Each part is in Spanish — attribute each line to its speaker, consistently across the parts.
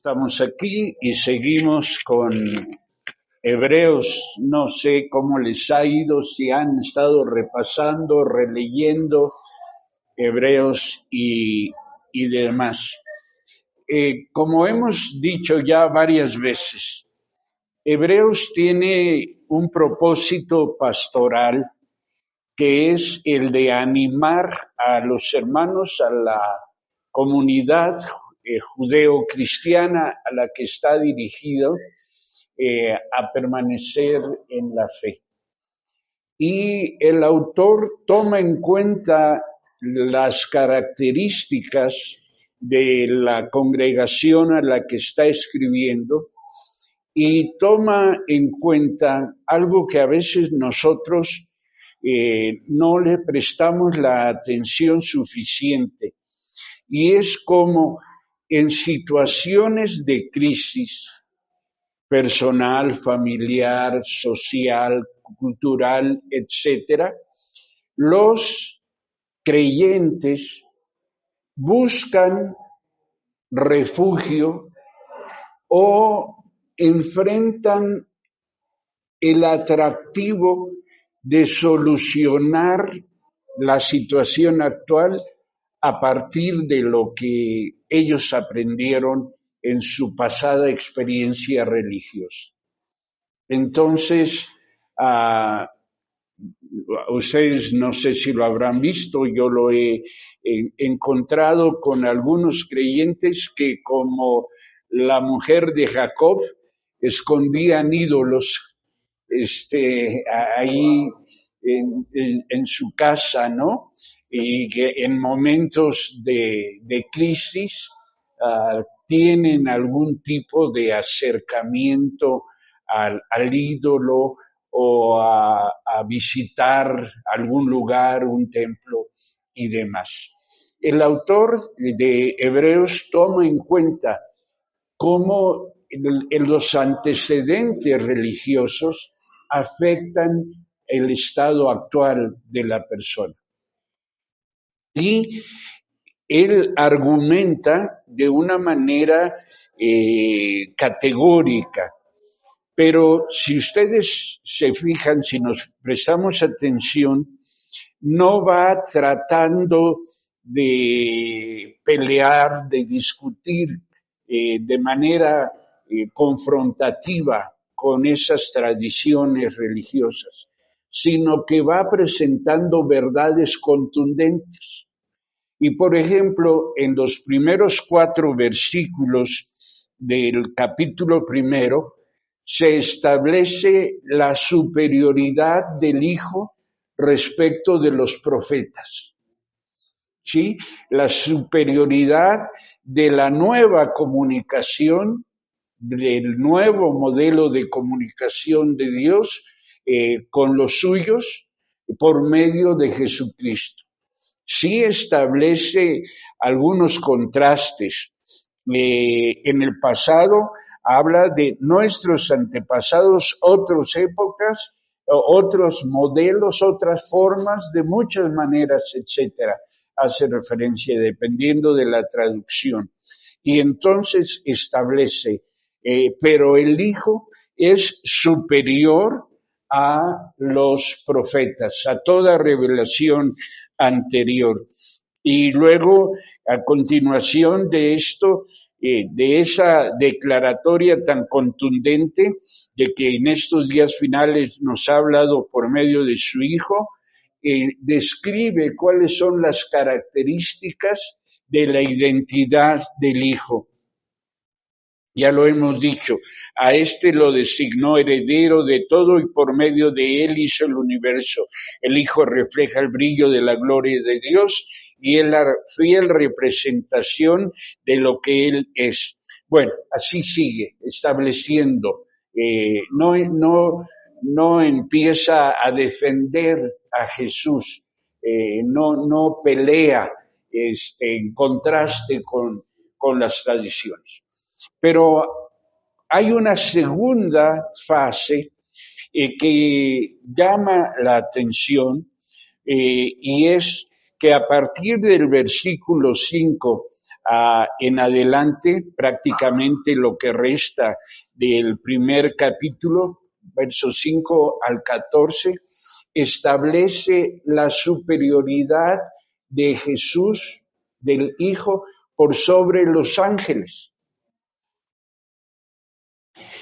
Speaker 1: Estamos aquí y seguimos con Hebreos. No sé cómo les ha ido, si han estado repasando, releyendo Hebreos y demás. Como hemos dicho ya varias veces, Hebreos tiene un propósito pastoral que es el de animar a los hermanos, a la comunidad judeo-cristiana a la que está dirigido, a permanecer en la fe. Y el autor toma en cuenta las características de la congregación a la que está escribiendo y toma en cuenta algo que a veces nosotros no le prestamos la atención suficiente, y es como en situaciones de crisis personal, familiar, social, cultural, etcétera, los creyentes buscan refugio o enfrentan el atractivo de solucionar la situación actual a partir de lo que ellos aprendieron en su pasada experiencia religiosa. Entonces, ustedes no sé si lo habrán visto, yo lo he encontrado con algunos creyentes que, como la mujer de Jacob, escondían ídolos ahí en su casa, ¿no? Y que en momentos de crisis tienen algún tipo de acercamiento al ídolo o a visitar algún lugar, un templo y demás. El autor de Hebreos toma en cuenta cómo los antecedentes religiosos afectan el estado actual de la persona. Y él argumenta de una manera categórica, pero si ustedes se fijan, si nos prestamos atención, no va tratando de pelear, de discutir de manera confrontativa con esas tradiciones religiosas, sino que va presentando verdades contundentes. Y por ejemplo, en los primeros 4 versículos del capítulo 1, se establece la superioridad del Hijo respecto de los profetas. ¿Sí? La superioridad de la nueva comunicación, del nuevo modelo de comunicación de Dios con los suyos por medio de Jesucristo. Sí establece algunos contrastes. En el pasado habla de nuestros antepasados, otras épocas, otros modelos, otras formas, de muchas maneras, etcétera. Hace referencia dependiendo de la traducción. Y entonces establece, pero el Hijo es superior a los profetas, a toda revelación anterior. Y luego, a continuación de esto, de esa declaratoria tan contundente de que en estos días finales nos ha hablado por medio de su Hijo, describe cuáles son las características de la identidad del Hijo. Ya lo hemos dicho, a este lo designó heredero de todo y por medio de él hizo el universo. El Hijo refleja el brillo de la gloria de Dios y es la fiel representación de lo que él es. Bueno, así sigue estableciendo. No empieza a defender a Jesús, no pelea en contraste con las tradiciones. Pero hay una segunda fase que llama la atención y es que a partir del versículo 5 en adelante, prácticamente lo que resta del primer capítulo, versos 5 al 14, establece la superioridad de Jesús, del Hijo, por sobre los ángeles.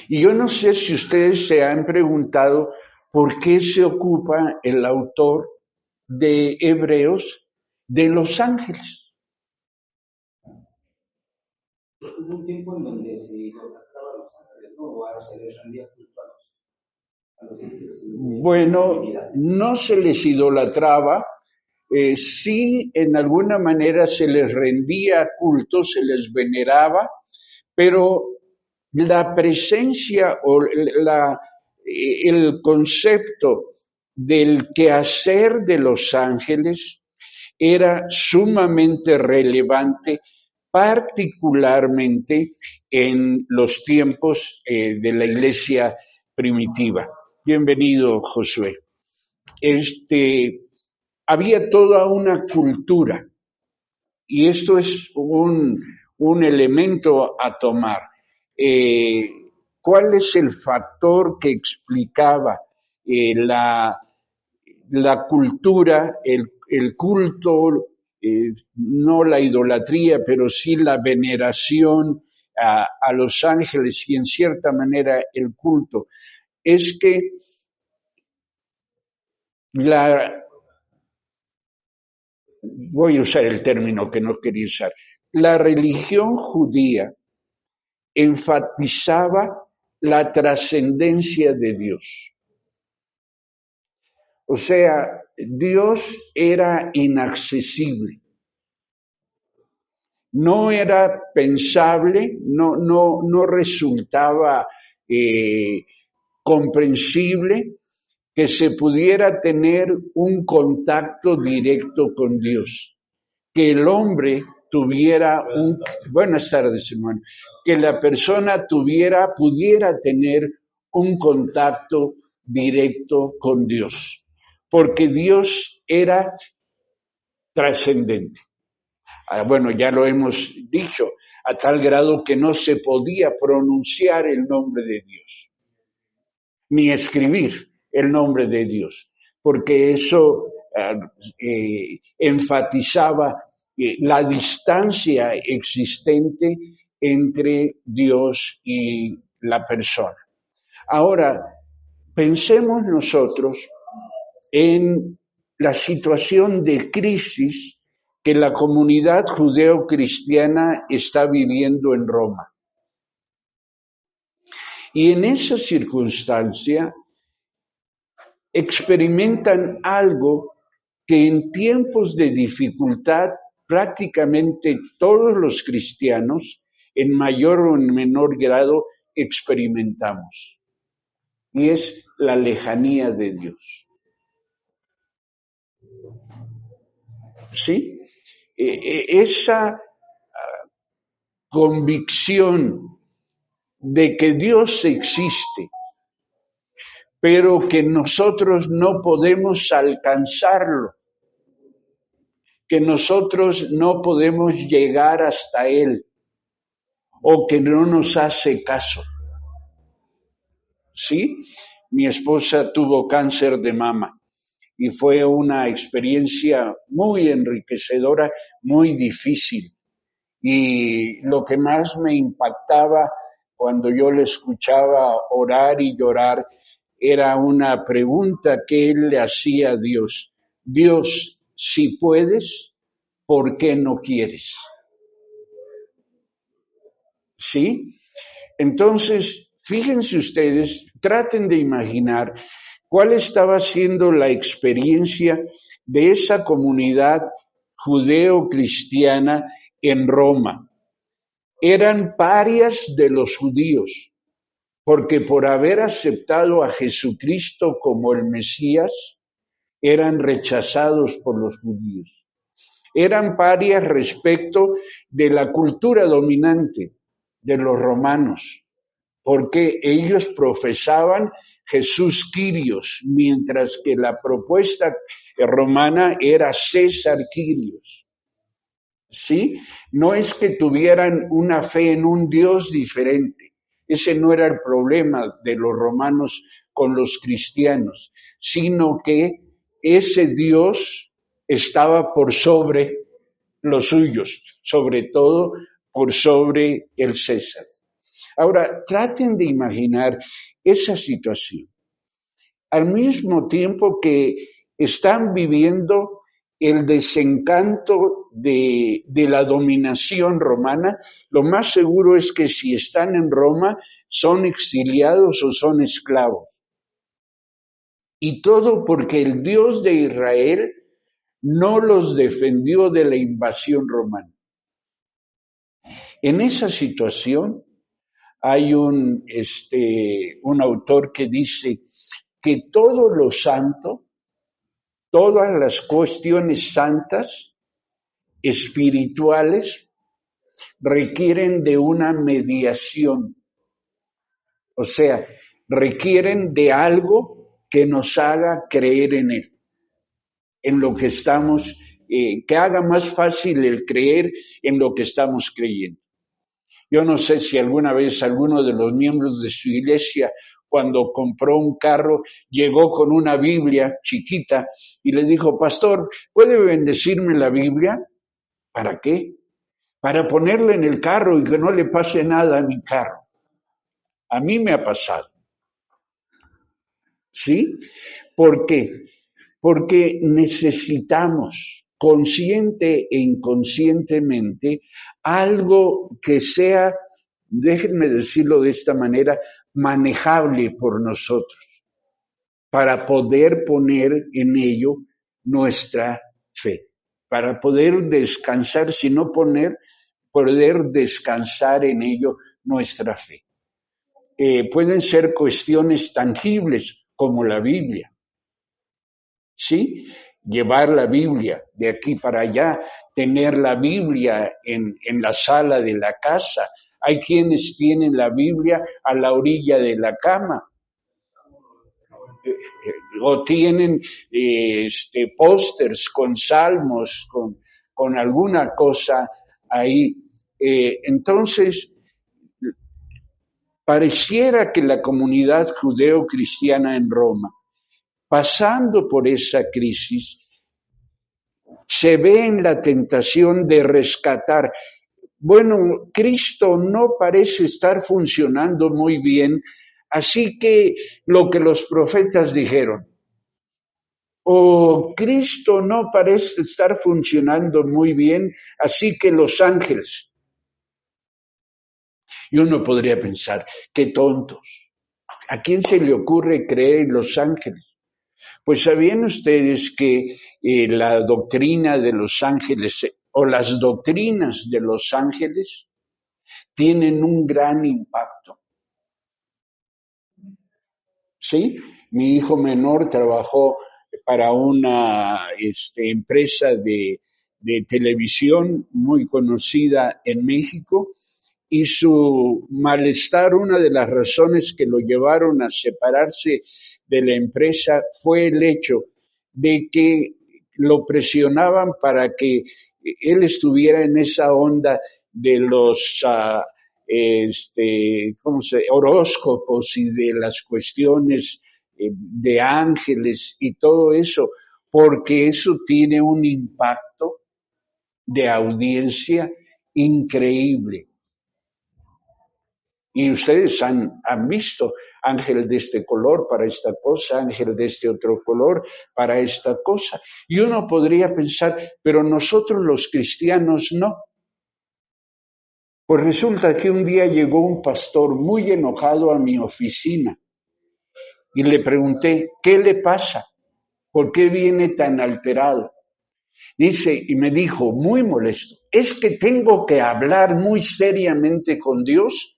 Speaker 1: Y yo no sé si ustedes se han preguntado por qué se ocupa el autor de Hebreos de los ángeles.
Speaker 2: Hubo un tiempo en donde se idolatraba a los ángeles, ¿no? O ahora se les rendía culto a los ángeles.
Speaker 1: Bueno, no se les idolatraba, sí en alguna manera se les rendía culto, se les veneraba, pero la presencia o el concepto del quehacer de los ángeles era sumamente relevante, particularmente en los tiempos de la iglesia primitiva. Bienvenido, Josué. Había toda una cultura, y esto es un elemento a tomar. ¿Cuál es el factor que explicaba la cultura, el culto, no la idolatría, pero sí la veneración a los ángeles y en cierta manera el culto? Es que voy a usar el término que no quería usar, la religión judía enfatizaba la trascendencia de Dios. O sea, Dios era inaccesible. No era pensable, no resultaba comprensible que se pudiera tener un contacto directo con Dios, que el hombre tuviera buenas tardes, hermano, que la persona pudiera tener un contacto directo con Dios, porque Dios era trascendente. Bueno, ya lo hemos dicho, a tal grado que no se podía pronunciar el nombre de Dios, ni escribir el nombre de Dios, porque eso enfatizaba la distancia existente entre Dios y la persona. Ahora, pensemos nosotros en la situación de crisis que la comunidad judeo-cristiana está viviendo en Roma. Y en esa circunstancia experimentan algo que en tiempos de dificultad prácticamente todos los cristianos, en mayor o en menor grado, experimentamos. Y es la lejanía de Dios. ¿Sí? Esa convicción de que Dios existe, pero que nosotros no podemos alcanzarlo, que nosotros no podemos llegar hasta Él, o que no nos hace caso. ¿Sí? Mi esposa tuvo cáncer de mama y fue una experiencia muy enriquecedora, muy difícil. Y lo que más me impactaba cuando yo le escuchaba orar y llorar era una pregunta que él le hacía a Dios. Dios, si puedes, ¿por qué no quieres? ¿Sí? Entonces, fíjense ustedes, traten de imaginar cuál estaba siendo la experiencia de esa comunidad judeo-cristiana en Roma. Eran parias de los judíos, porque por haber aceptado a Jesucristo como el Mesías, eran rechazados por los judíos. Eran parias respecto de la cultura dominante de los romanos, porque ellos profesaban Jesús Quirios, mientras que la propuesta romana era César Quirios. ¿sí? No es que tuvieran una fe en un Dios diferente. Ese no era el problema de los romanos con los cristianos, sino que ese Dios estaba por sobre los suyos, sobre todo por sobre el César. Ahora, traten de imaginar esa situación. Al mismo tiempo que están viviendo el desencanto de la dominación romana, lo más seguro es que si están en Roma son exiliados o son esclavos. Y todo porque el Dios de Israel no los defendió de la invasión romana. En esa situación hay un autor que dice que todo lo santo, todas las cuestiones santas, espirituales, requieren de una mediación, o sea, requieren de algo que nos haga creer en él, en lo que estamos, que haga más fácil el creer en lo que estamos creyendo. Yo no sé si alguna vez alguno de los miembros de su iglesia, cuando compró un carro, llegó con una Biblia chiquita y le dijo, pastor, ¿puede bendecirme la Biblia? ¿Para qué? Para ponerla en el carro y que no le pase nada a mi carro. A mí me ha pasado. ¿Sí? ¿Por qué? Porque necesitamos consciente e inconscientemente algo que sea, déjenme decirlo de esta manera, manejable por nosotros, para poder poner en ello nuestra fe, para poder descansar, si no poder descansar en ello nuestra fe. Pueden ser cuestiones tangibles como la Biblia, ¿sí? Llevar la Biblia de aquí para allá, tener la Biblia en la sala de la casa. Hay quienes tienen la Biblia a la orilla de la cama. O tienen pósters con salmos, con alguna cosa ahí. Entonces, pareciera que la comunidad judeo-cristiana en Roma, pasando por esa crisis, se ve en la tentación de rescatar. Bueno, Cristo no parece estar funcionando muy bien, así que lo que los profetas dijeron, o Cristo no parece estar funcionando muy bien, así que los ángeles. Y uno podría pensar, qué tontos. ¿A quién se le ocurre creer en los ángeles? Pues sabían ustedes que la doctrina de los ángeles o las doctrinas de los ángeles tienen un gran impacto. ¿Sí? Mi hijo menor trabajó para una empresa de televisión muy conocida en México y su malestar, una de las razones que lo llevaron a separarse de la empresa fue el hecho de que lo presionaban para que él estuviera en esa onda de los horóscopos y de las cuestiones de ángeles y todo eso, porque eso tiene un impacto de audiencia increíble. Y ustedes han visto ángel de este color para esta cosa, ángel de este otro color para esta cosa. Y uno podría pensar, pero nosotros los cristianos no. Pues resulta que un día llegó un pastor muy enojado a mi oficina y le pregunté, ¿qué le pasa? ¿Por qué viene tan alterado? Dice, y me dijo, muy molesto, es que tengo que hablar muy seriamente con Dios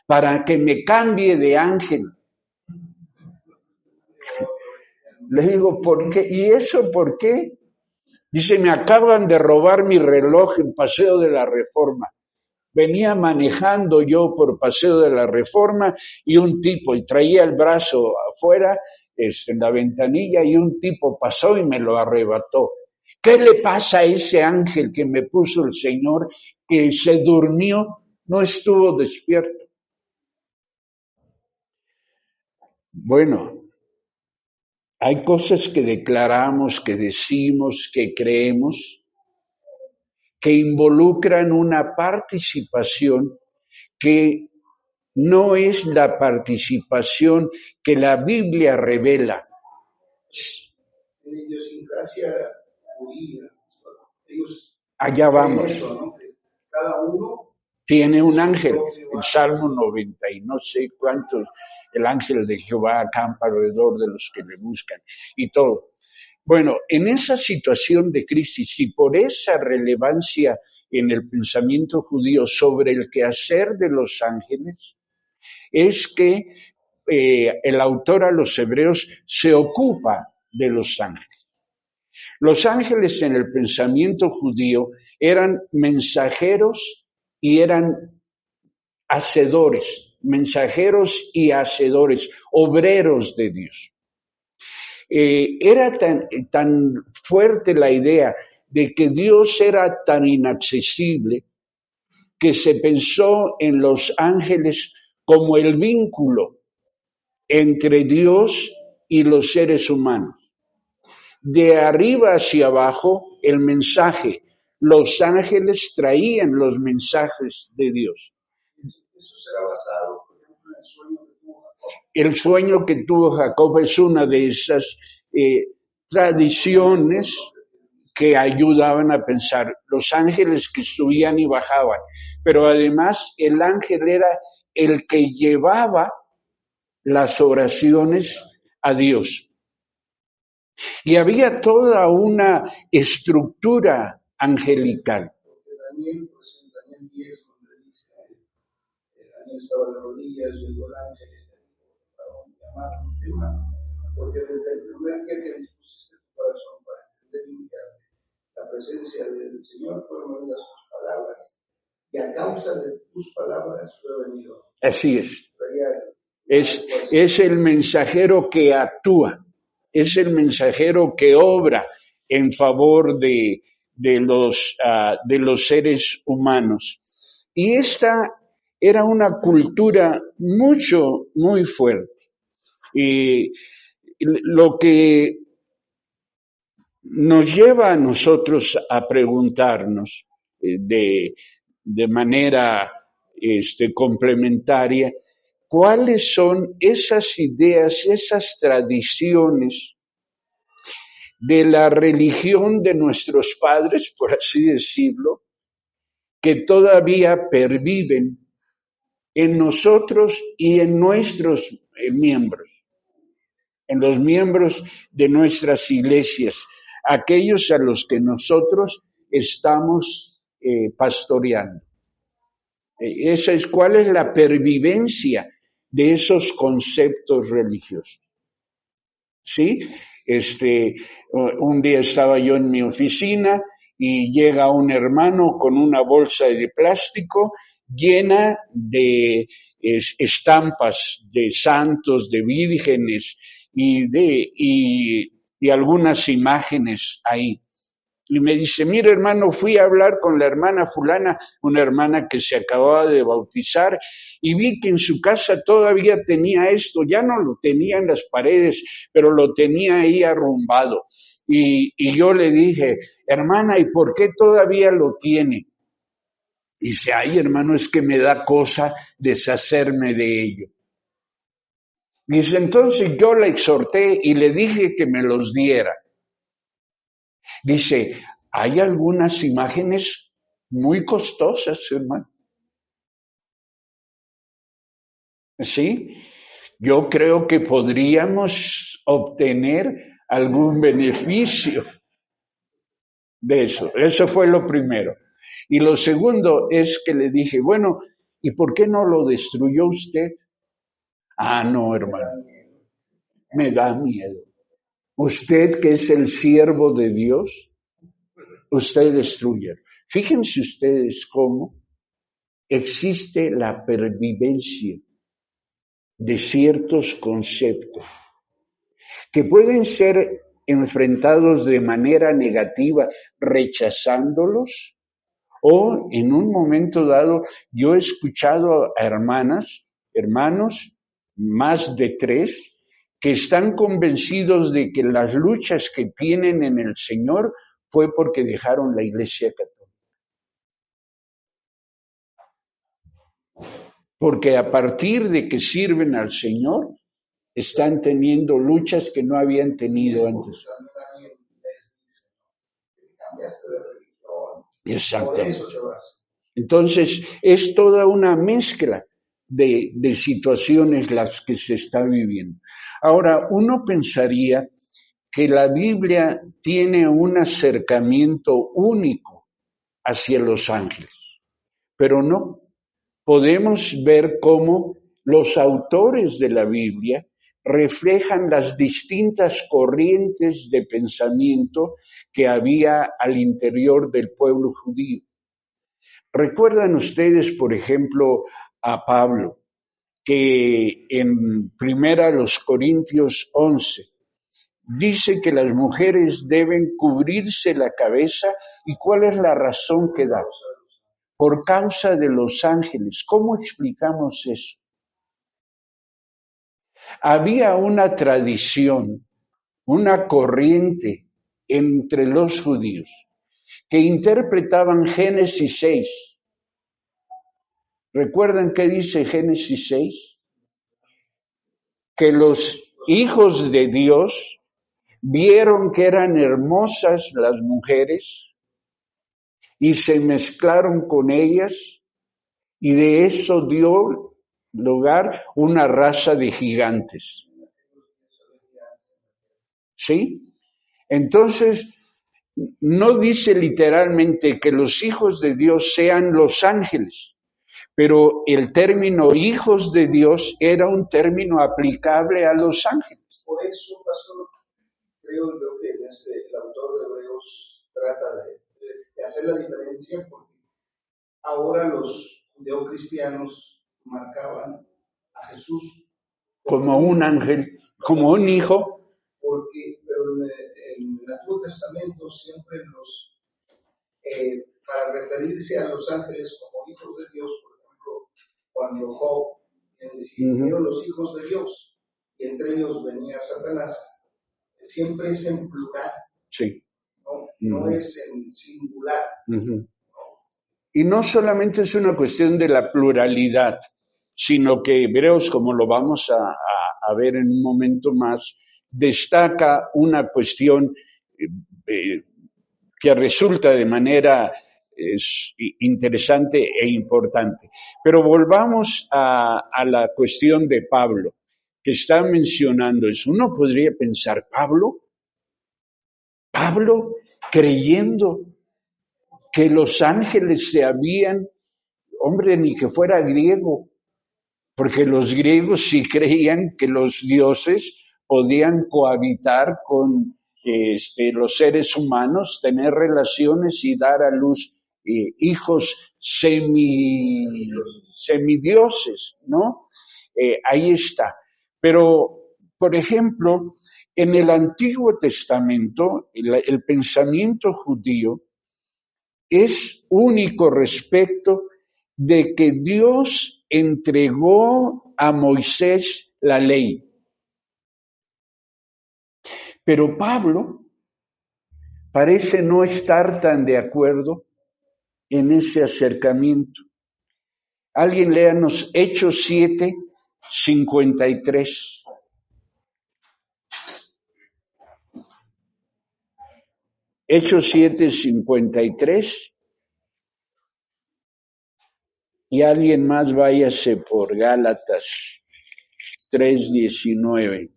Speaker 1: para que me cambie de ángel. Le digo, ¿por qué? ¿Y eso por qué? Dice, me acaban de robar mi reloj en Paseo de la Reforma. Venía manejando yo por Paseo de la Reforma y un tipo, y traía el brazo afuera, en la ventanilla, y un tipo pasó y me lo arrebató. ¿Qué le pasa a ese ángel que me puso el Señor, que se durmió, no estuvo despierto? Bueno, hay cosas que declaramos, que decimos, que creemos, que involucran una participación que no es la participación que la Biblia revela.
Speaker 2: En idiosincrasia judía, ellos
Speaker 1: allá vamos.
Speaker 2: Eso, ¿no? Que cada uno
Speaker 1: tiene un ángel, el Salmo 90 y no sé cuántos, el ángel de Jehová acampa alrededor de los que le buscan y todo. Bueno, en esa situación de crisis y por esa relevancia en el pensamiento judío sobre el quehacer de los ángeles, es que el autor a los hebreos se ocupa de los ángeles. Los ángeles en el pensamiento judío eran mensajeros y eran hacedores, mensajeros y hacedores, obreros de Dios. Era tan fuerte la idea de que Dios era tan inaccesible que se pensó en los ángeles como el vínculo entre Dios y los seres humanos. De arriba hacia abajo, el mensaje. Los ángeles traían los mensajes de Dios.
Speaker 2: Eso será basado, por ejemplo, en el sueño que tuvo Jacob.
Speaker 1: El sueño que tuvo Jacob es una de esas tradiciones que ayudaban a pensar. Los ángeles que subían y bajaban, pero además el ángel era el que llevaba las oraciones a Dios. Y había toda una estructura angelical.
Speaker 2: Porque Daniel, pues en Daniel 10, donde dice, Daniel estaba de rodillas, llegó el ángel y le dijo, para llamar temas, porque desde el primer día que dispusiste tu corazón para entender y humillarte, la presencia del Señor fueron oídas sus palabras, y a causa de tus palabras fue venido.
Speaker 1: Así es. Es el mensajero que actúa, es el mensajero que obra en favor de los seres humanos. Y esta era una cultura muy fuerte. Y lo que nos lleva a nosotros a preguntarnos de manera complementaria, ¿cuáles son esas ideas, esas tradiciones de la religión de nuestros padres, por así decirlo, que todavía perviven en nosotros y en nuestros miembros, en los miembros de nuestras iglesias, aquellos a los que nosotros estamos pastoreando? ¿Cuál es la pervivencia de esos conceptos religiosos? ¿Sí? Un día estaba yo en mi oficina y llega un hermano con una bolsa de plástico llena de estampas de santos, de vírgenes y algunas imágenes ahí. Y me dice, mira hermano, fui a hablar con la hermana fulana, una hermana que se acababa de bautizar, y vi que en su casa todavía tenía esto, ya no lo tenía en las paredes, pero lo tenía ahí arrumbado. Y yo le dije, hermana, ¿y por qué todavía lo tiene? Y dice, ay hermano, es que me da cosa deshacerme de ello. Dice, entonces yo la exhorté y le dije que me los diera. Dice, hay algunas imágenes muy costosas, hermano. Sí, yo creo que podríamos obtener algún beneficio de eso. Eso fue lo primero. Y lo segundo es que le dije, bueno, ¿y por qué no lo destruyó usted? Ah, no, hermano, me da miedo. Usted que es el siervo de Dios, usted destruye. Fíjense ustedes cómo existe la pervivencia de ciertos conceptos que pueden ser enfrentados de manera negativa, rechazándolos. O en un momento dado, yo he escuchado a hermanos, más de 3, que están convencidos de que las luchas que tienen en el Señor fue porque dejaron la Iglesia Católica. Porque a partir de que sirven al Señor, están teniendo luchas que no habían tenido antes. Exactamente. Entonces, es toda una mezcla de situaciones las que se está viviendo. Ahora, uno pensaría que la Biblia tiene un acercamiento único hacia los ángeles, pero no. Podemos ver cómo los autores de la Biblia reflejan las distintas corrientes de pensamiento que había al interior del pueblo judío. ¿Recuerdan ustedes, por ejemplo, a Pablo, que en 1 Corintios 11 dice que las mujeres deben cubrirse la cabeza? ¿Y cuál es la razón que da? Por causa de los ángeles. ¿Cómo explicamos eso? Había una tradición, una corriente entre los judíos que interpretaban Génesis 6. ¿Recuerdan qué dice Génesis 6? Que los hijos de Dios vieron que eran hermosas las mujeres y se mezclaron con ellas, y de eso dio lugar una raza de gigantes. ¿Sí? Entonces, no dice literalmente que los hijos de Dios sean los ángeles, pero el término hijos de Dios era un término aplicable a los ángeles.
Speaker 2: Por eso, pastor, creo yo que el autor de Hebreos trata de hacer la diferencia, porque ahora los judeocristianos marcaban a Jesús
Speaker 1: como un ángel, como un hijo.
Speaker 2: Pero en el Antiguo Testamento siempre para referirse a los ángeles como hijos de Dios, por ejemplo, cuando Job decía, los hijos de Dios, y entre ellos venía Satanás, siempre es en plural.
Speaker 1: Sí.
Speaker 2: No es en singular.
Speaker 1: Y no solamente es una cuestión de la pluralidad, sino que Hebreos, como lo vamos a ver en un momento más, destaca una cuestión que resulta de manera interesante e importante. Pero volvamos a la cuestión de Pablo, que está mencionando eso. Uno podría pensar, Pablo creyendo que los ángeles se habían, hombre, ni que fuera griego, porque los griegos sí creían que los dioses podían cohabitar con los seres humanos, tener relaciones y dar a luz hijos semidioses, ¿no? Ahí está. Pero, por ejemplo, en el Antiguo Testamento, el pensamiento judío es único respecto de que Dios entregó a Moisés la ley. Pero Pablo parece no estar tan de acuerdo en ese acercamiento. Alguien léanos Hechos 7, 53. Hechos 7, 53. Y alguien más váyase por Gálatas 3, 19.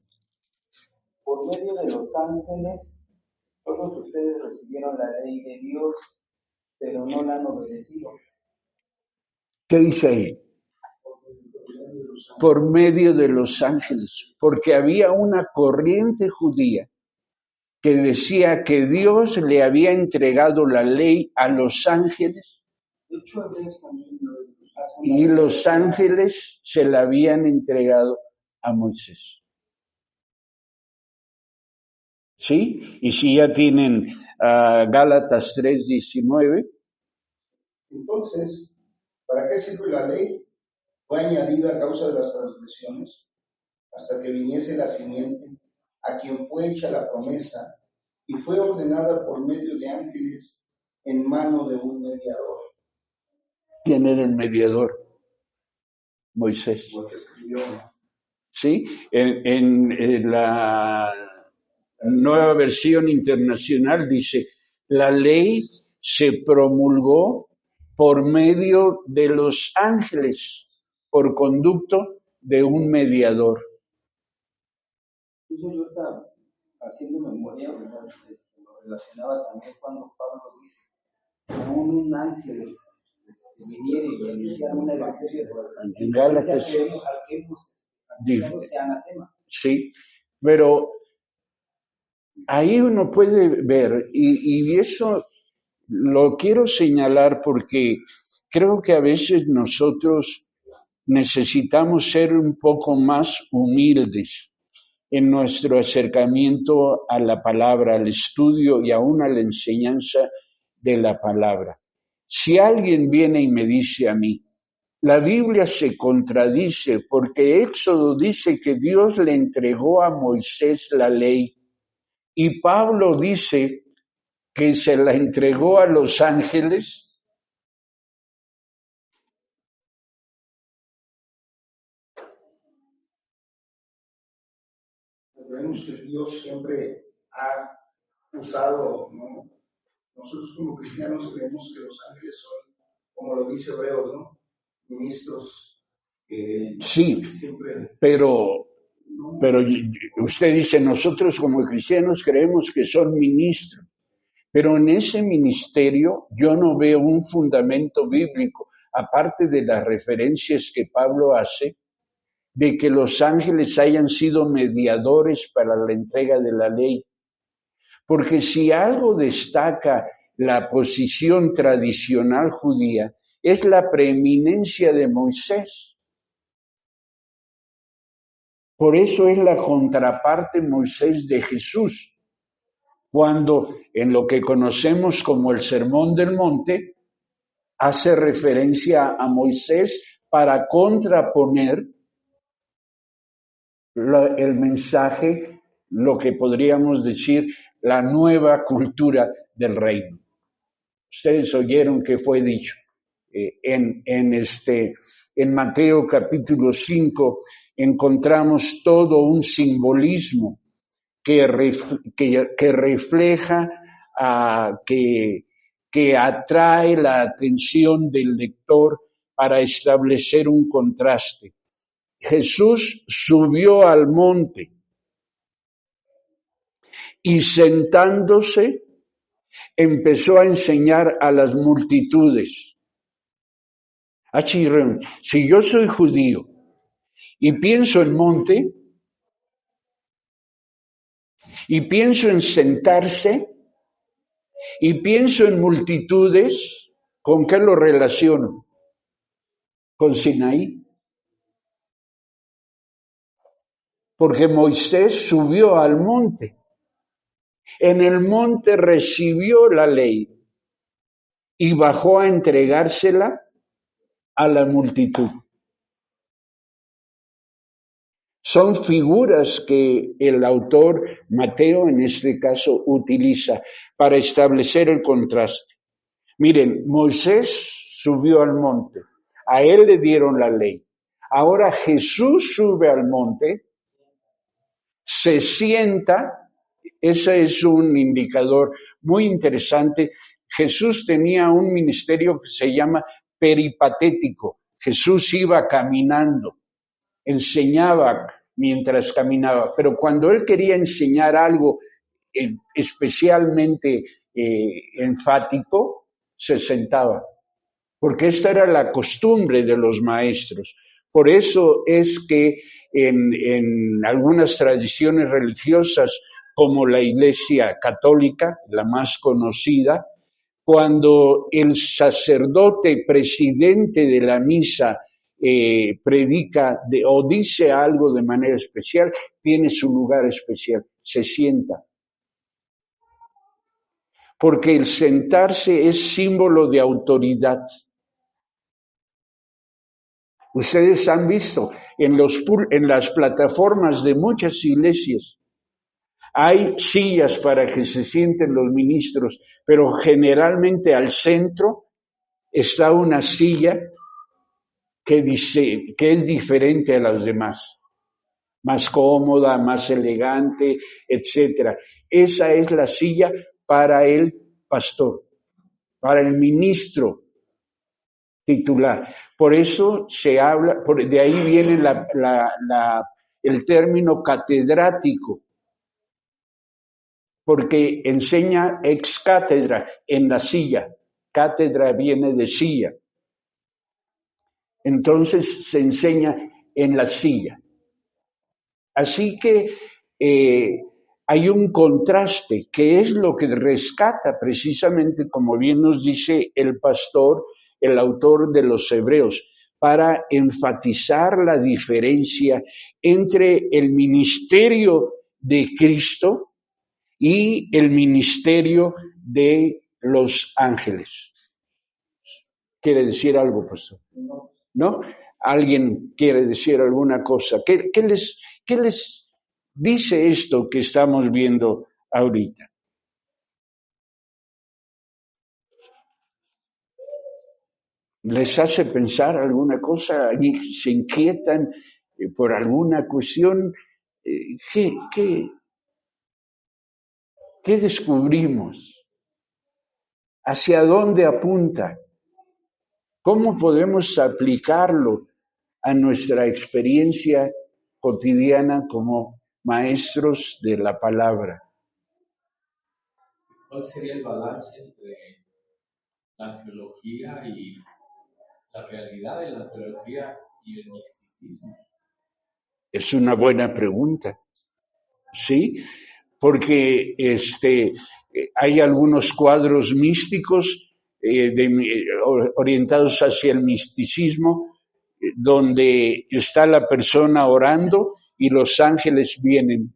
Speaker 3: Por medio de los ángeles, todos ustedes recibieron la ley de Dios, pero no la han obedecido.
Speaker 1: ¿Qué dice ahí? Por medio de los ángeles, porque había una corriente judía que decía que Dios le había entregado la ley a los ángeles y los ángeles se la habían entregado a Moisés. ¿sí? Y si ya tienen Gálatas 3:19,
Speaker 2: Entonces, ¿para qué sirve la ley? Fue añadida a causa de las transgresiones, hasta que viniese la simiente, a quien fue hecha la promesa, y fue ordenada por medio de ángeles en mano de un mediador.
Speaker 1: ¿quién era el mediador? Moisés.
Speaker 2: Lo que escribió,
Speaker 1: ¿Sí? En la nueva versión internacional dice, la ley se promulgó por medio de los ángeles, por conducto de un mediador.
Speaker 3: Eso yo estaba haciendo memoria, ¿verdad? Lo relacionaba también cuando Pablo dice, como un ángel viniera y anunciara un evangelio
Speaker 1: En Gálatas,
Speaker 3: al que hemos anunciado sea anatema.
Speaker 1: sí, pero ahí uno puede ver, y eso lo quiero señalar porque creo que a veces nosotros necesitamos ser un poco más humildes en nuestro acercamiento a la palabra, al estudio y aún a la enseñanza de la palabra. Si alguien viene y me dice a mí, la Biblia se contradice porque Éxodo dice que Dios le entregó a Moisés la ley y Pablo dice que se la entregó a los ángeles.
Speaker 2: Vemos que Dios siempre ha usado, ¿no? Nosotros como cristianos creemos que los ángeles son, como lo dice Hebreos, ¿no? Ministros que
Speaker 1: Sí,
Speaker 2: siempre...
Speaker 1: pero usted dice, nosotros como cristianos creemos que son ministros, pero en ese ministerio yo no veo un fundamento bíblico, aparte de las referencias que Pablo hace, de que los ángeles hayan sido mediadores para la entrega de la ley. Porque si algo destaca la posición tradicional judía, es la preeminencia de Moisés. Por eso es la contraparte Moisés de Jesús, cuando en lo que conocemos como el Sermón del Monte, hace referencia a Moisés para contraponer el mensaje, lo que podríamos decir, la nueva cultura del reino. Ustedes oyeron que fue dicho en Mateo capítulo 5 encontramos todo un simbolismo que refleja, que atrae la atención del lector para establecer un contraste. Jesús subió al monte y sentándose empezó a enseñar a las multitudes. Si yo soy judío y pienso en monte y pienso en sentarse y pienso en multitudes, ¿con qué lo relaciono? Con Sinaí. Porque Moisés subió al monte. En el monte recibió la ley y bajó a entregársela a la multitud. Son figuras que el autor Mateo, en este caso, utiliza para establecer el contraste. Miren, Moisés subió al monte, a él le dieron la ley. Ahora Jesús sube al monte, se sienta, ese es un indicador muy interesante. Jesús tenía un ministerio que se llama peripatético. Jesús iba caminando, enseñaba mientras caminaba, pero cuando él quería enseñar algo especialmente enfático, se sentaba, porque esta era la costumbre de los maestros. Por eso es que en algunas tradiciones religiosas, como la Iglesia Católica, la más conocida, cuando el sacerdote presidente de la misa predica o dice algo de manera especial, tiene su lugar especial, se sienta. porque el sentarse es símbolo de autoridad. Ustedes han visto en las plataformas de muchas iglesias, hay sillas para que se sienten los ministros, pero generalmente al centro está una silla que es diferente a las demás, más cómoda, más elegante, etcétera. Esa es la silla para el pastor, para el ministro titular. Por eso se habla, de ahí viene el término catedrático, porque enseña ex cátedra, en la silla. Cátedra viene de silla. Entonces se enseña en la silla. Así que hay un contraste, que es lo que rescata precisamente, como bien nos dice el pastor, el autor de los Hebreos, para enfatizar la diferencia entre el ministerio de Cristo y el ministerio de los ángeles. ¿Quiere decir algo, pastor? ¿No? ¿Alguien quiere decir alguna cosa? ¿Qué les dice esto que estamos viendo ahorita? ¿Les hace pensar alguna cosa? ¿Se inquietan por alguna cuestión? ¿Qué descubrimos? ¿Hacia dónde apunta? ¿Cómo podemos aplicarlo a nuestra experiencia cotidiana como maestros de la palabra?
Speaker 4: ¿Cuál sería el balance entre la arqueología y la realidad de la arqueología y el misticismo?
Speaker 1: Es una buena pregunta, ¿sí? Porque hay algunos cuadros místicos orientados hacia el misticismo, donde está la persona orando y los ángeles vienen,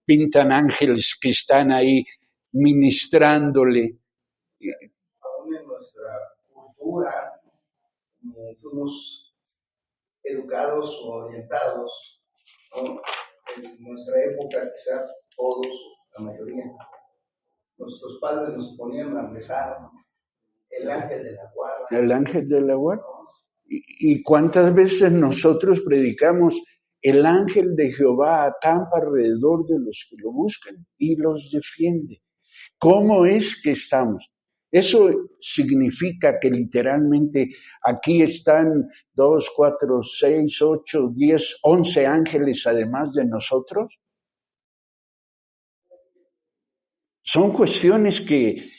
Speaker 1: pintan ángeles que están ahí ministrándole.
Speaker 2: Aún en nuestra cultura, como fuimos educados o orientados, ¿no? En nuestra época, quizá todos, la mayoría, nuestros padres nos ponían a rezar, ¿no? El ángel de la guarda.
Speaker 1: El ángel de la guarda. ¿Y cuántas veces nosotros predicamos? El ángel de Jehová acampa alrededor de los que lo buscan y los defiende. ¿Cómo es que estamos? Eso significa que literalmente aquí están 2, 4, 6, 8, 10, 11 ángeles además de nosotros. Son cuestiones que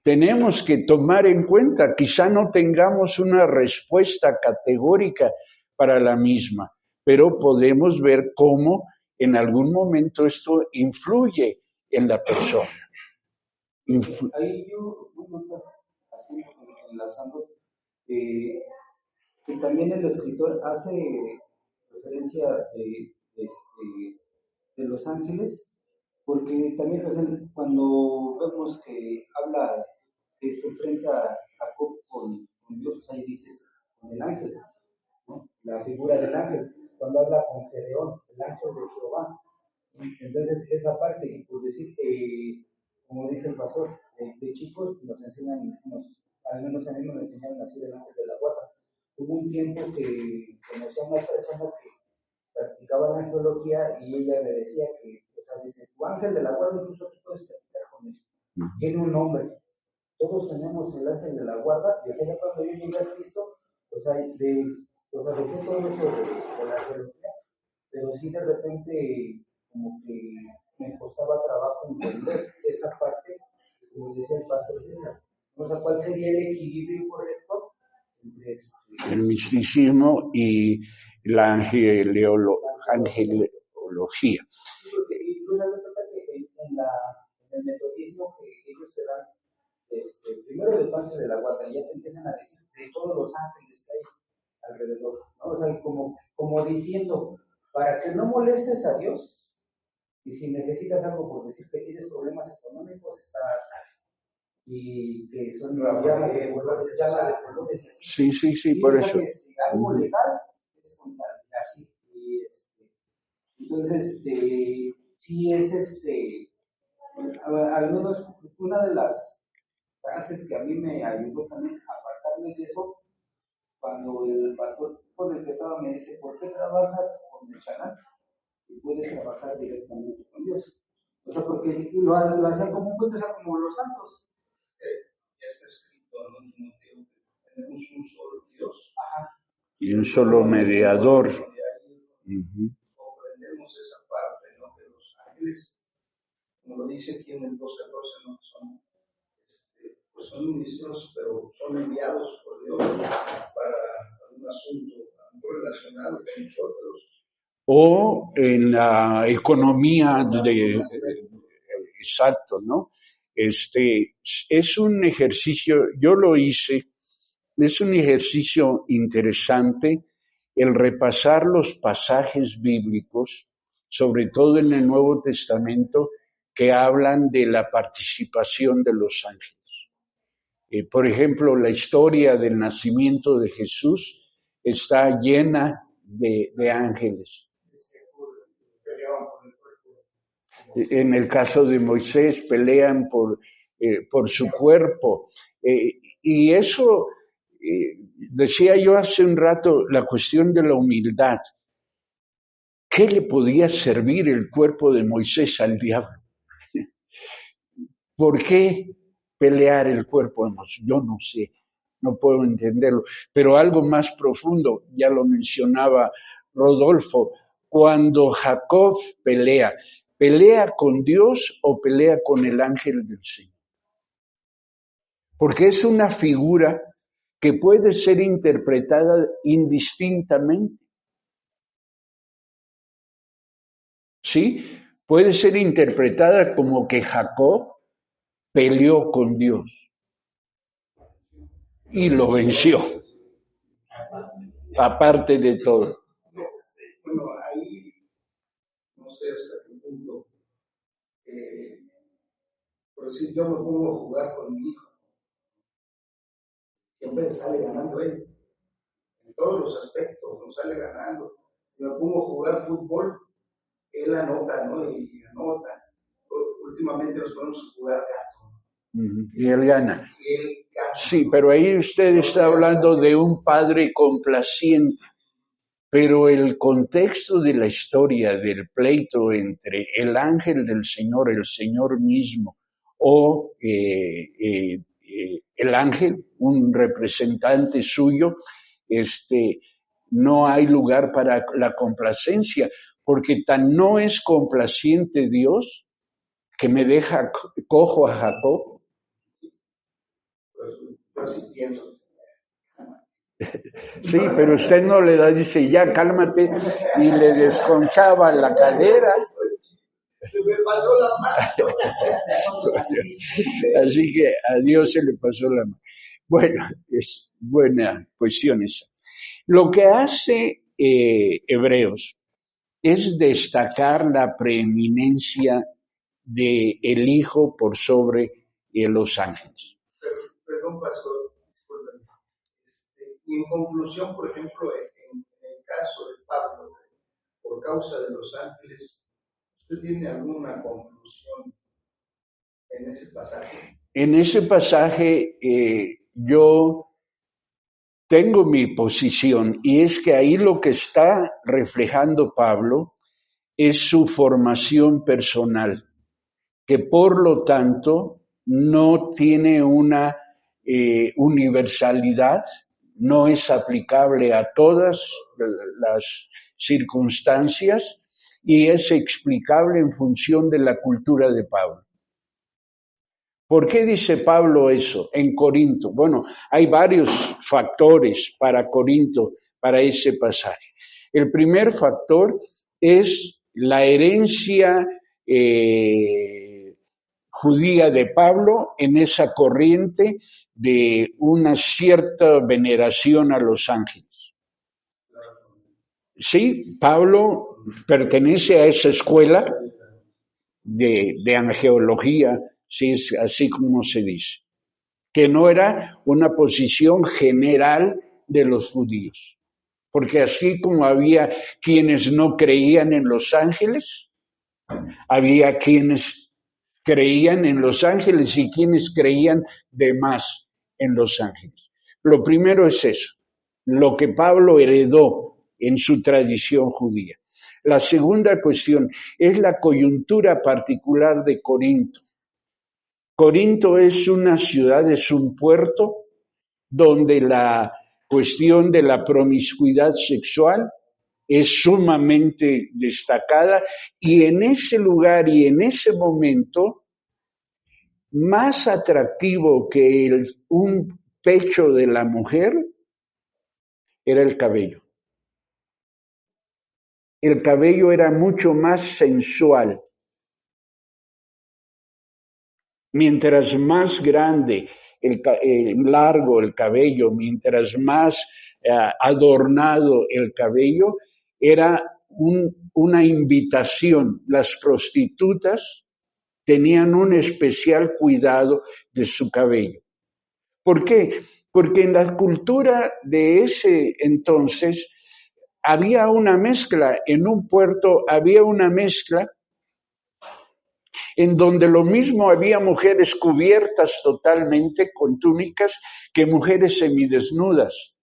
Speaker 1: tenemos que tomar en cuenta. Quizá no tengamos una respuesta categórica para la misma, pero podemos ver cómo en algún momento esto influye en la persona.
Speaker 3: Ahí yo voy a notar, enlazando, que también el escritor hace referencia de los ángeles, porque también, o sea, cuando vemos que habla, que se enfrenta a Jacob con Dios, ahí dice con el ángel, ¿no? La figura del ángel, cuando habla con Gedeón, el ángel de Jehová. Entonces, esa parte, y por decir, como dice el pastor, de chicos nos enseñan, al menos a mí me enseñaron así del ángel de la guarda. Hubo un tiempo que conocí a una persona que practicaba la angelología y ella me decía que, o sea, dice, tu ángel de la guarda incluso tú puedes practicar con él. Tiene un nombre. Todos tenemos el ángel de la guarda, y o sea, cuando yo llegué a Cristo, o sea, dejé todo eso de la angelología, pero sí de repente como que me costaba trabajo entender esa parte, como decía el pastor César. O sea, ¿cuál sería el equilibrio correcto entre
Speaker 1: el misticismo y la angelología?
Speaker 3: Sí, porque incluso se trata que en el metodismo que ellos se dan, primero de parte de la guarda, ya te empiezan a decir de todos los ángeles que hay alrededor, ¿no? O sea, como diciendo, para que no molestes a Dios, y si necesitas algo por decir que tienes problemas económicos, está tal. y que son llamas de colores y así.
Speaker 1: Sí,
Speaker 3: Sí,
Speaker 1: por
Speaker 3: o sea
Speaker 1: eso.
Speaker 3: que algo legal es contar así. Entonces, sí es al menos una de las frases que a mí me ayudó también a apartarme de eso, cuando el pastor con el que estaba me dice, ¿por qué trabajas con el canal si puedes trabajar directamente con Dios? O sea, porque lo hacía como un cuento, o sea, como los santos.
Speaker 2: Ya está escrito en Timoteo que tenemos un solo Dios.
Speaker 3: Ajá.
Speaker 1: Y un solo mediador.
Speaker 2: Comprendemos esa parte, ¿no? Que los ángeles, como lo dice aquí en el 2:14, ¿no? Pues son ministros, pero son enviados por Dios para un asunto relacionado con nosotros.
Speaker 1: O en la economía exacto, ¿no? Es un ejercicio, yo lo hice, es un ejercicio interesante el repasar los pasajes bíblicos, sobre todo en el Nuevo Testamento, que hablan de la participación de los ángeles. Por ejemplo, la historia del nacimiento de Jesús está llena de ángeles. En el caso de Moisés, pelean por su cuerpo. Y eso, decía yo hace un rato, la cuestión de la humildad. ¿Qué le podía servir el cuerpo de Moisés al diablo? ¿Por qué pelear el cuerpo de Moisés? Yo no sé, no puedo entenderlo. Pero algo más profundo, ya lo mencionaba Rodolfo, cuando Jacob ¿pelea con Dios o pelea con el ángel del Señor? Porque es una figura que puede ser interpretada indistintamente. ¿Sí? Puede ser interpretada como que Jacob peleó con Dios y lo venció, aparte de todo.
Speaker 2: Bueno, ahí no sé hasta qué punto, por decir, yo me pongo a jugar con mi hijo, siempre sale ganando él, en todos los aspectos, nos sale ganando. Si me pongo a jugar fútbol, él anota, ¿no? Y anota. Últimamente nos ponemos a jugar gato.
Speaker 1: Y él gana.
Speaker 2: Y él gana.
Speaker 1: Sí, pero ahí usted está hablando de un padre complaciente. Pero el contexto de la historia del pleito entre el ángel del Señor, el Señor mismo, o el ángel, un representante suyo, no hay lugar para la complacencia, porque tan no es complaciente Dios que me deja cojo a Jacob.
Speaker 2: Pues sí pienso.
Speaker 1: Sí, pero usted no le da, dice, ya cálmate, y le desconchaba la cadera.
Speaker 2: Se me pasó la mano.
Speaker 1: Así que a Dios se le pasó la mano. Bueno, es buena cuestión esa. Lo que hace Hebreos es destacar la preeminencia del Hijo por sobre los ángeles.
Speaker 2: Perdón, pastor, disculpen. Y en conclusión, por ejemplo, en el caso de Pablo, por causa de los ángeles, ¿usted tiene alguna conclusión en ese pasaje?
Speaker 1: En ese pasaje yo tengo mi posición y es que ahí lo que está reflejando Pablo es su formación personal, que por lo tanto no tiene una universalidad, no es aplicable a todas las circunstancias y es explicable en función de la cultura de Pablo. ¿Por qué dice Pablo eso en Corinto? Bueno, hay varios factores para Corinto, para ese pasaje. El primer factor es la herencia judía de Pablo en esa corriente de una cierta veneración a los ángeles. Sí, Pablo pertenece a esa escuela de angeología, sí, es así como se dice. que no era una posición general de los judíos. Porque así como había quienes no creían en los ángeles, había quienes creían en los ángeles y quienes creían de más en los ángeles. Lo primero es eso, lo que Pablo heredó en su tradición judía. La segunda cuestión es la coyuntura particular de Corinto. Corinto es una ciudad, es un puerto donde la cuestión de la promiscuidad sexual es sumamente destacada y en ese lugar y en ese momento, más atractivo que un pecho de la mujer era el cabello. El cabello era mucho más sensual. Mientras más grande, largo el cabello, mientras más adornado el cabello, era una invitación. Las prostitutas tenían un especial cuidado de su cabello. ¿Por qué? Porque en la cultura de ese entonces había una mezcla, en un puerto había una mezcla en donde lo mismo había mujeres cubiertas totalmente con túnicas que mujeres semidesnudas.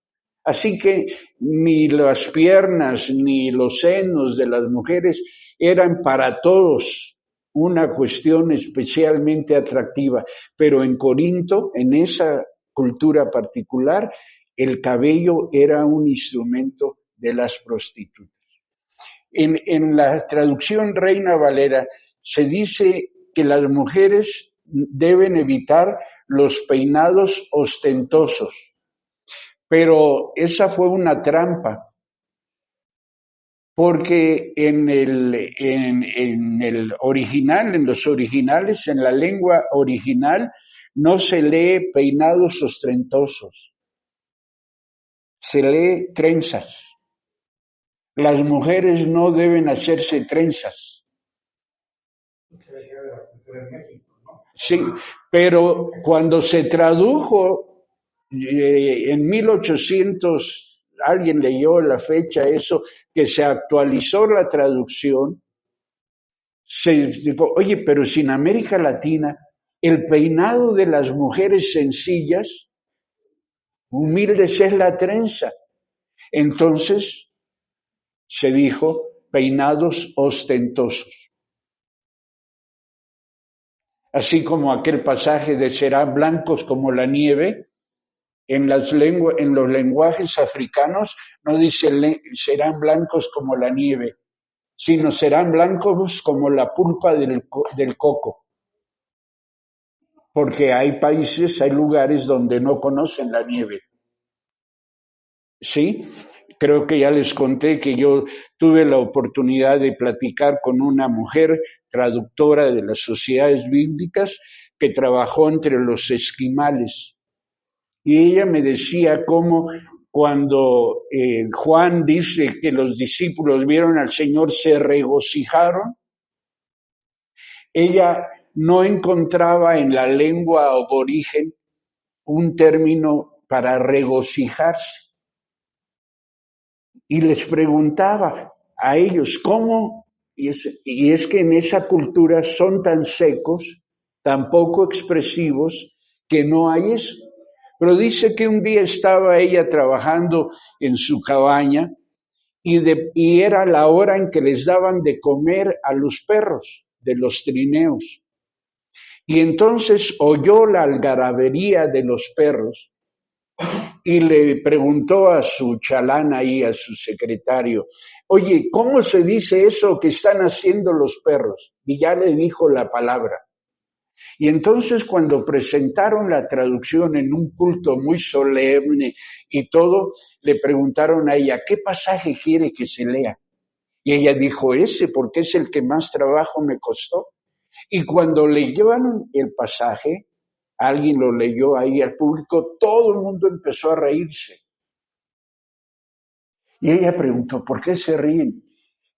Speaker 1: Así que ni las piernas ni los senos de las mujeres eran para todos una cuestión especialmente atractiva, pero en Corinto, en esa cultura particular, el cabello era un instrumento de las prostitutas. En la traducción Reina Valera se dice que las mujeres deben evitar los peinados ostentosos, pero esa fue una trampa, porque en el original, en los originales, en la lengua original, no se lee peinados ostentosos, se lee trenzas. Las mujeres no deben hacerse trenzas. Sí, pero cuando se tradujo en 1800, alguien leyó la fecha, eso, que se actualizó la traducción, se dijo, oye, pero si en América Latina el peinado de las mujeres sencillas, humildes, es la trenza. Entonces se dijo peinados ostentosos. Así como aquel pasaje de serán blancos como la nieve, en los lenguajes africanos no dice serán blancos como la nieve, sino serán blancos como la pulpa del coco. Porque hay países, hay lugares donde no conocen la nieve. ¿Sí? Creo que ya les conté que yo tuve la oportunidad de platicar con una mujer traductora de las sociedades bíblicas que trabajó entre los esquimales. Y ella me decía cómo cuando Juan dice que los discípulos vieron al Señor, se regocijaron, ella no encontraba en la lengua aborigen un término para regocijarse. Y les preguntaba a ellos cómo, y es que en esa cultura son tan secos, tan poco expresivos, que no hay eso. Pero dice que un día estaba ella trabajando en su cabaña y era la hora en que les daban de comer a los perros de los trineos. Y entonces oyó la algarabería de los perros y le preguntó a su chalán ahí, a su secretario, oye, ¿cómo se dice eso que están haciendo los perros? Y ya le dijo la palabra. Y entonces cuando presentaron la traducción en un culto muy solemne y todo, le preguntaron a ella, ¿qué pasaje quiere que se lea? Y ella dijo, ese, porque es el que más trabajo me costó. Y cuando le llevaron el pasaje, alguien lo leyó ahí al público, todo el mundo empezó a reírse. Y ella preguntó, ¿por qué se ríen?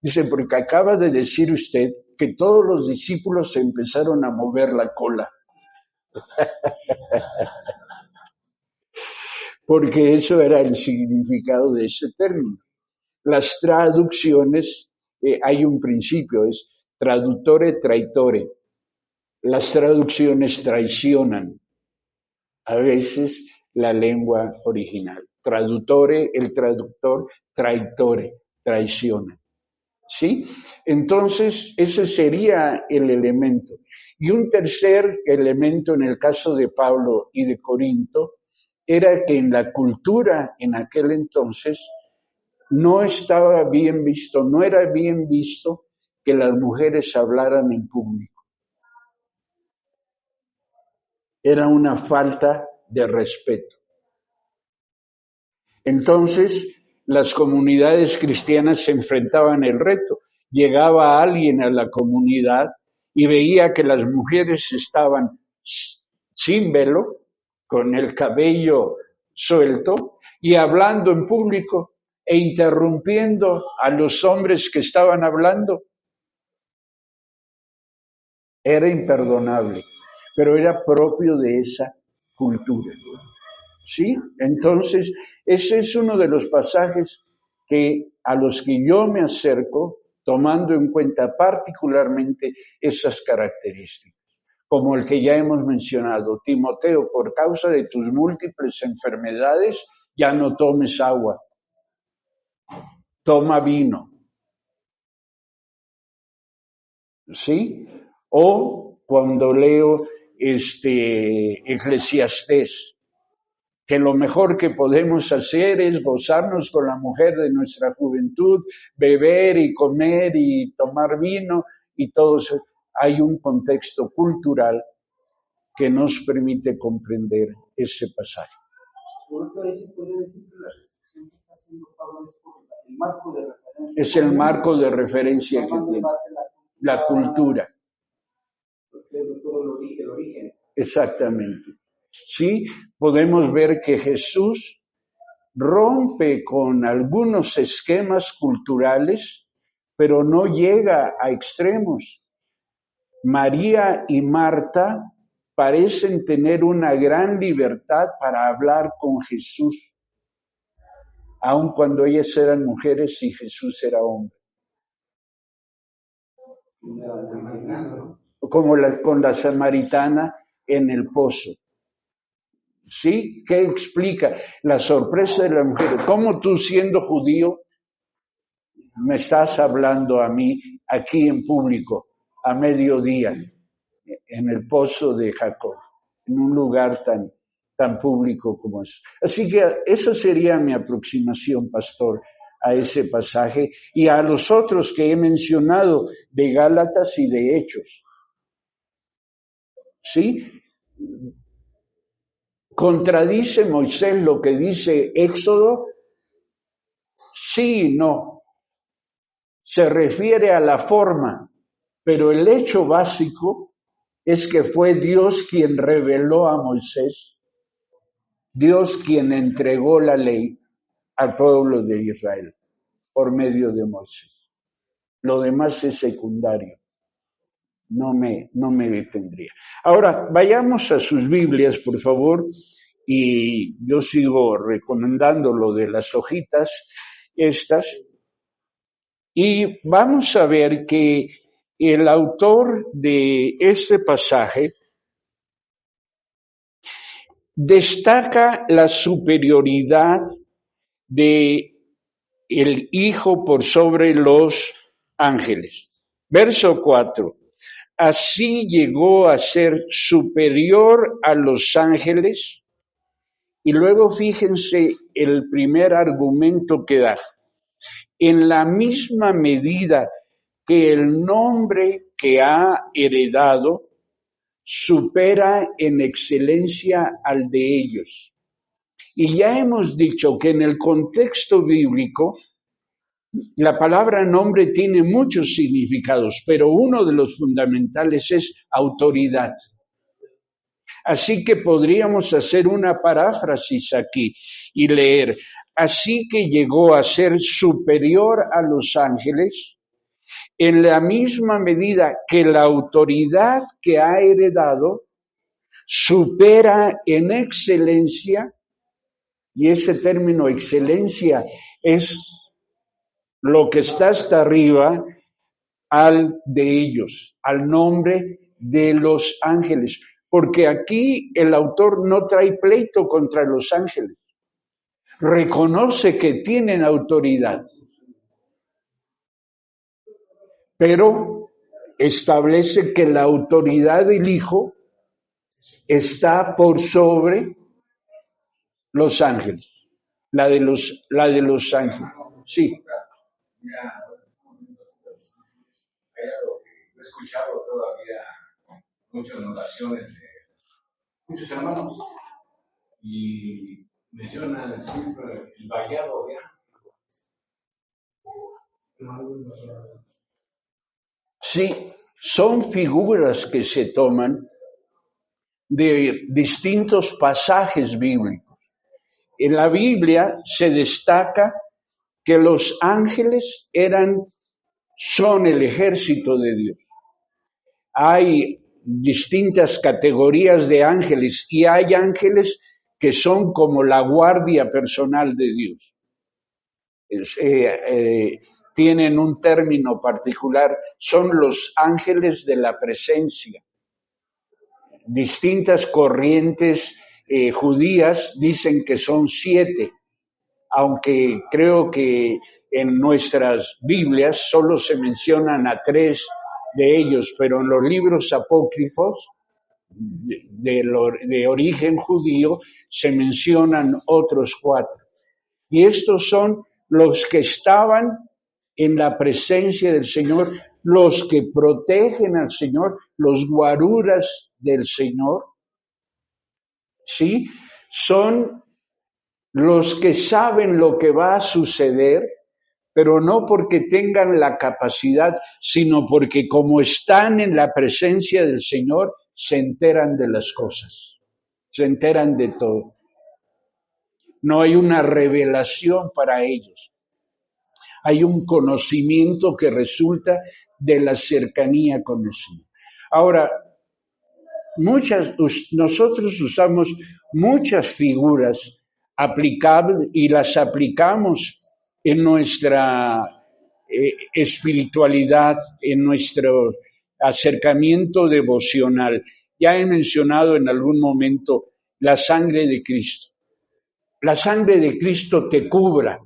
Speaker 1: Dice, porque acaba de decir usted que todos los discípulos se empezaron a mover la cola. porque eso era el significado de ese término. Las traducciones, hay un principio, es traductore traitore. Las traducciones traicionan a veces la lengua original. Traductore, el traductor, traitore, traiciona. ¿Sí? Entonces, ese sería el elemento. Y un tercer elemento en el caso de Pablo y de Corinto era que en la cultura en aquel entonces no estaba bien visto, no era bien visto que las mujeres hablaran en público. Era una falta de respeto. Entonces, las comunidades cristianas se enfrentaban al reto. Llegaba alguien a la comunidad y veía que las mujeres estaban sin velo, con el cabello suelto y hablando en público e interrumpiendo a los hombres que estaban hablando. Era imperdonable, pero era propio de esa cultura. ¿Sí? Entonces, ese es uno de los pasajes a los que yo me acerco, tomando en cuenta particularmente esas características, como el que ya hemos mencionado. Timoteo, por causa de tus múltiples enfermedades, ya no tomes agua, toma vino. ¿Sí? O cuando leo Eclesiastés, que lo mejor que podemos hacer es gozarnos con la mujer de nuestra juventud, beber y comer y tomar vino y todo eso. Hay un contexto cultural que nos permite comprender ese pasaje.
Speaker 3: Por otro lado, se puede decir que la restricción que está haciendo Pablo es por el marco de referencia.
Speaker 1: Es el marco de referencia que tiene la cultura.
Speaker 3: Todo el origen.
Speaker 1: Exactamente. Sí, podemos ver que Jesús rompe con algunos esquemas culturales, pero no llega a extremos. María y Marta parecen tener una gran libertad para hablar con Jesús, aun cuando ellas eran mujeres y Jesús era hombre. Como con la samaritana en el pozo. ¿Sí? ¿Qué explica? La sorpresa de la mujer. ¿Cómo tú, siendo judío, me estás hablando a mí aquí en público, a mediodía, en el pozo de Jacob, en un lugar tan público como eso? Así que esa sería mi aproximación, pastor, a ese pasaje y a los otros que he mencionado de Gálatas y de Hechos. ¿Sí? ¿Contradice Moisés lo que dice Éxodo? Sí y no. Se refiere a la forma, pero el hecho básico es que fue Dios quien reveló a Moisés, Dios quien entregó la ley al pueblo de Israel por medio de Moisés. Lo demás es secundario. No me detendría. Ahora, vayamos a sus Biblias, por favor, y yo sigo recomendando lo de las hojitas estas, y vamos a ver que el autor de este pasaje destaca la superioridad de el Hijo por sobre los ángeles. Verso 4. Así llegó a ser superior a los ángeles. Y luego fíjense el primer argumento que da. En la misma medida que el nombre que ha heredado supera en excelencia al de ellos. Y ya hemos dicho que en el contexto bíblico la palabra nombre tiene muchos significados, pero uno de los fundamentales es autoridad. Así que podríamos hacer una paráfrasis aquí y leer, así que llegó a ser superior a los ángeles en la misma medida que la autoridad que ha heredado supera en excelencia Y ese término excelencia es lo que está hasta arriba al de ellos, al nombre de los ángeles. Porque aquí el autor no trae pleito contra los ángeles. Reconoce que tienen autoridad, pero establece que la autoridad del Hijo está por sobre los ángeles, la de los ángeles. Sí.
Speaker 4: Mira, hay algo que no he escuchado todavía, muchas oraciones de muchos hermanos, y mencionan siempre el vallado de ángeles.
Speaker 1: Sí, son figuras que se toman de distintos pasajes bíblicos. En la Biblia se destaca que los ángeles son el ejército de Dios. Hay distintas categorías de ángeles y hay ángeles que son como la guardia personal de Dios. Tienen un término particular, son los ángeles de la presencia. Distintas corrientes judías dicen que son 7, aunque creo que en nuestras Biblias solo se mencionan a 3 de ellos, pero en los libros apócrifos de origen judío se mencionan otros 4. Y estos son los que estaban en la presencia del Señor, los que protegen al Señor, los guaruras del Señor, ¿sí? Son los que saben lo que va a suceder, pero no porque tengan la capacidad, sino porque como están en la presencia del Señor, se enteran de las cosas, se enteran de todo. No hay una revelación para ellos. Hay un conocimiento que resulta de la cercanía con el Señor. Ahora, nosotros usamos muchas figuras aplicables y las aplicamos en nuestra espiritualidad, en nuestro acercamiento devocional. Ya he mencionado en algún momento la sangre de Cristo. La sangre de Cristo te cubra.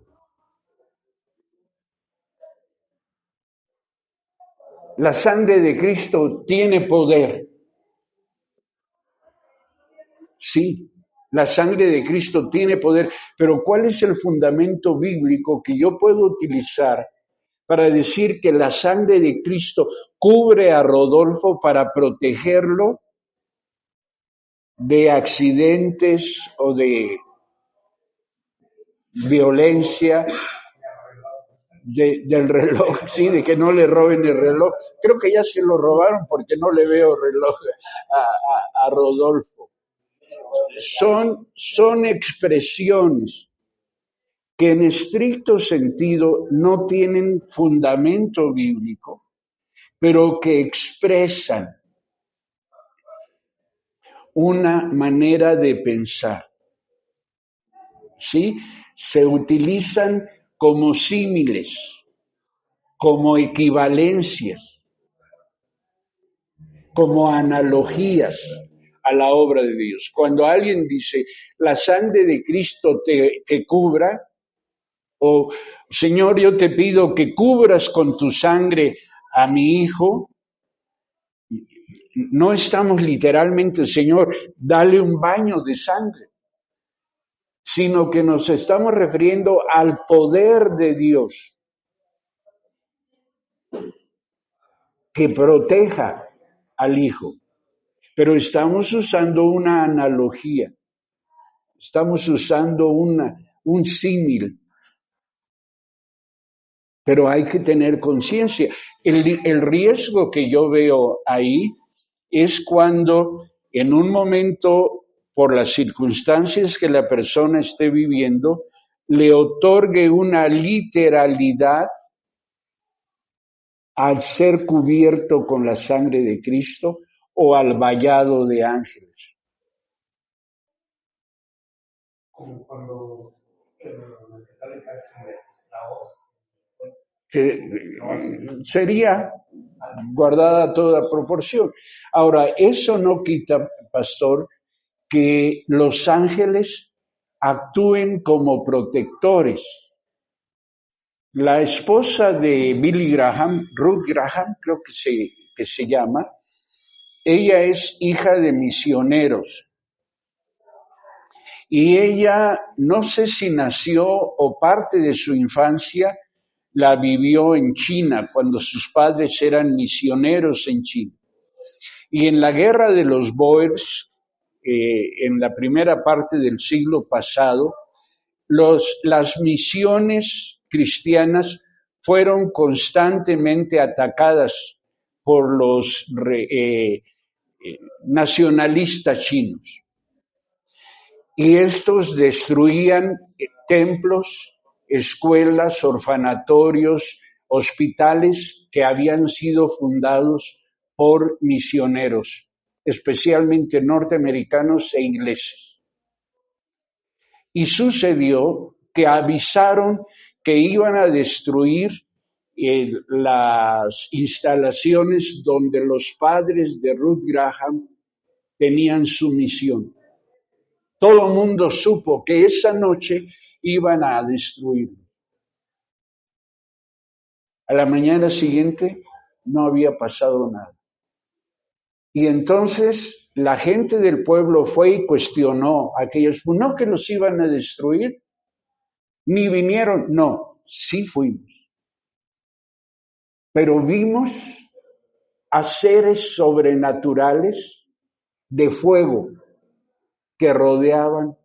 Speaker 1: La sangre de Cristo tiene poder. Sí, la sangre de Cristo tiene poder, pero ¿cuál es el fundamento bíblico que yo puedo utilizar para decir que la sangre de Cristo cubre a Rodolfo para protegerlo de accidentes o de violencia, del reloj, sí, de que no le roben el reloj? Creo que ya se lo robaron porque no le veo reloj a Rodolfo. Son expresiones que en estricto sentido no tienen fundamento bíblico, pero que expresan una manera de pensar. ¿Sí? Se utilizan como símiles, como equivalencias, como analogías a la obra de Dios. Cuando alguien dice, la sangre de Cristo te cubra, o Señor, yo te pido que cubras con tu sangre a mi hijo, no estamos literalmente, Señor, dale un baño de sangre, sino que nos estamos refiriendo al poder de Dios que proteja al hijo. Pero estamos usando una analogía, estamos usando un símil, pero hay que tener conciencia. El riesgo que yo veo ahí es cuando en un momento, por las circunstancias que la persona esté viviendo, le otorgue una literalidad al ser cubierto con la sangre de Cristo o al vallado de ángeles.
Speaker 3: como cuando la católica es como la hoz.
Speaker 1: Que sería guardada toda proporción. Ahora, eso no quita, pastor, que los ángeles actúen como protectores. La esposa de Billy Graham, Ruth Graham, creo que se llama, ella es hija de misioneros. Y ella, no sé si nació o parte de su infancia la vivió en China, cuando sus padres eran misioneros en China. Y en la guerra de los Boers, en la primera parte del siglo pasado, las misiones cristianas fueron constantemente atacadas por los nacionalistas chinos. Y estos destruían templos, escuelas, orfanatorios, hospitales que habían sido fundados por misioneros, especialmente norteamericanos e ingleses. Y sucedió que avisaron que iban a destruir las instalaciones donde los padres de Ruth Graham tenían su misión. Todo el mundo supo que esa noche iban a destruirlo. A la mañana siguiente no había pasado nada. Y entonces la gente del pueblo fue y cuestionó a aquellos, no que los iban a destruir, ni vinieron, no, sí fuimos. Pero vimos a seres sobrenaturales de fuego que rodeaban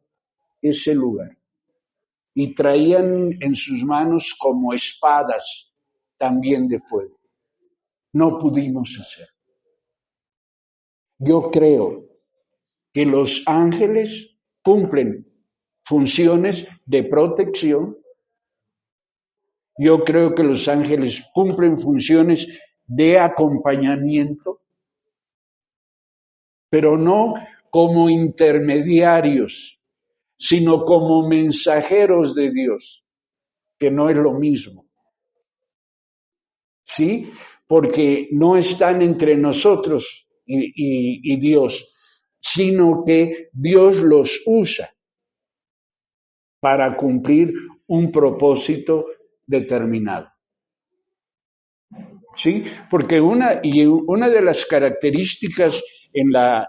Speaker 1: ese lugar. Y traían en sus manos como espadas también de fuego. No pudimos hacer. Yo creo que los ángeles cumplen funciones de protección. Yo creo que los ángeles cumplen funciones de acompañamiento, pero no como intermediarios, sino como mensajeros de Dios, que no es lo mismo. ¿Sí? Porque no están entre nosotros y Dios, sino que Dios los usa para cumplir un propósito determinado. ¿Sí? Porque una de las características en la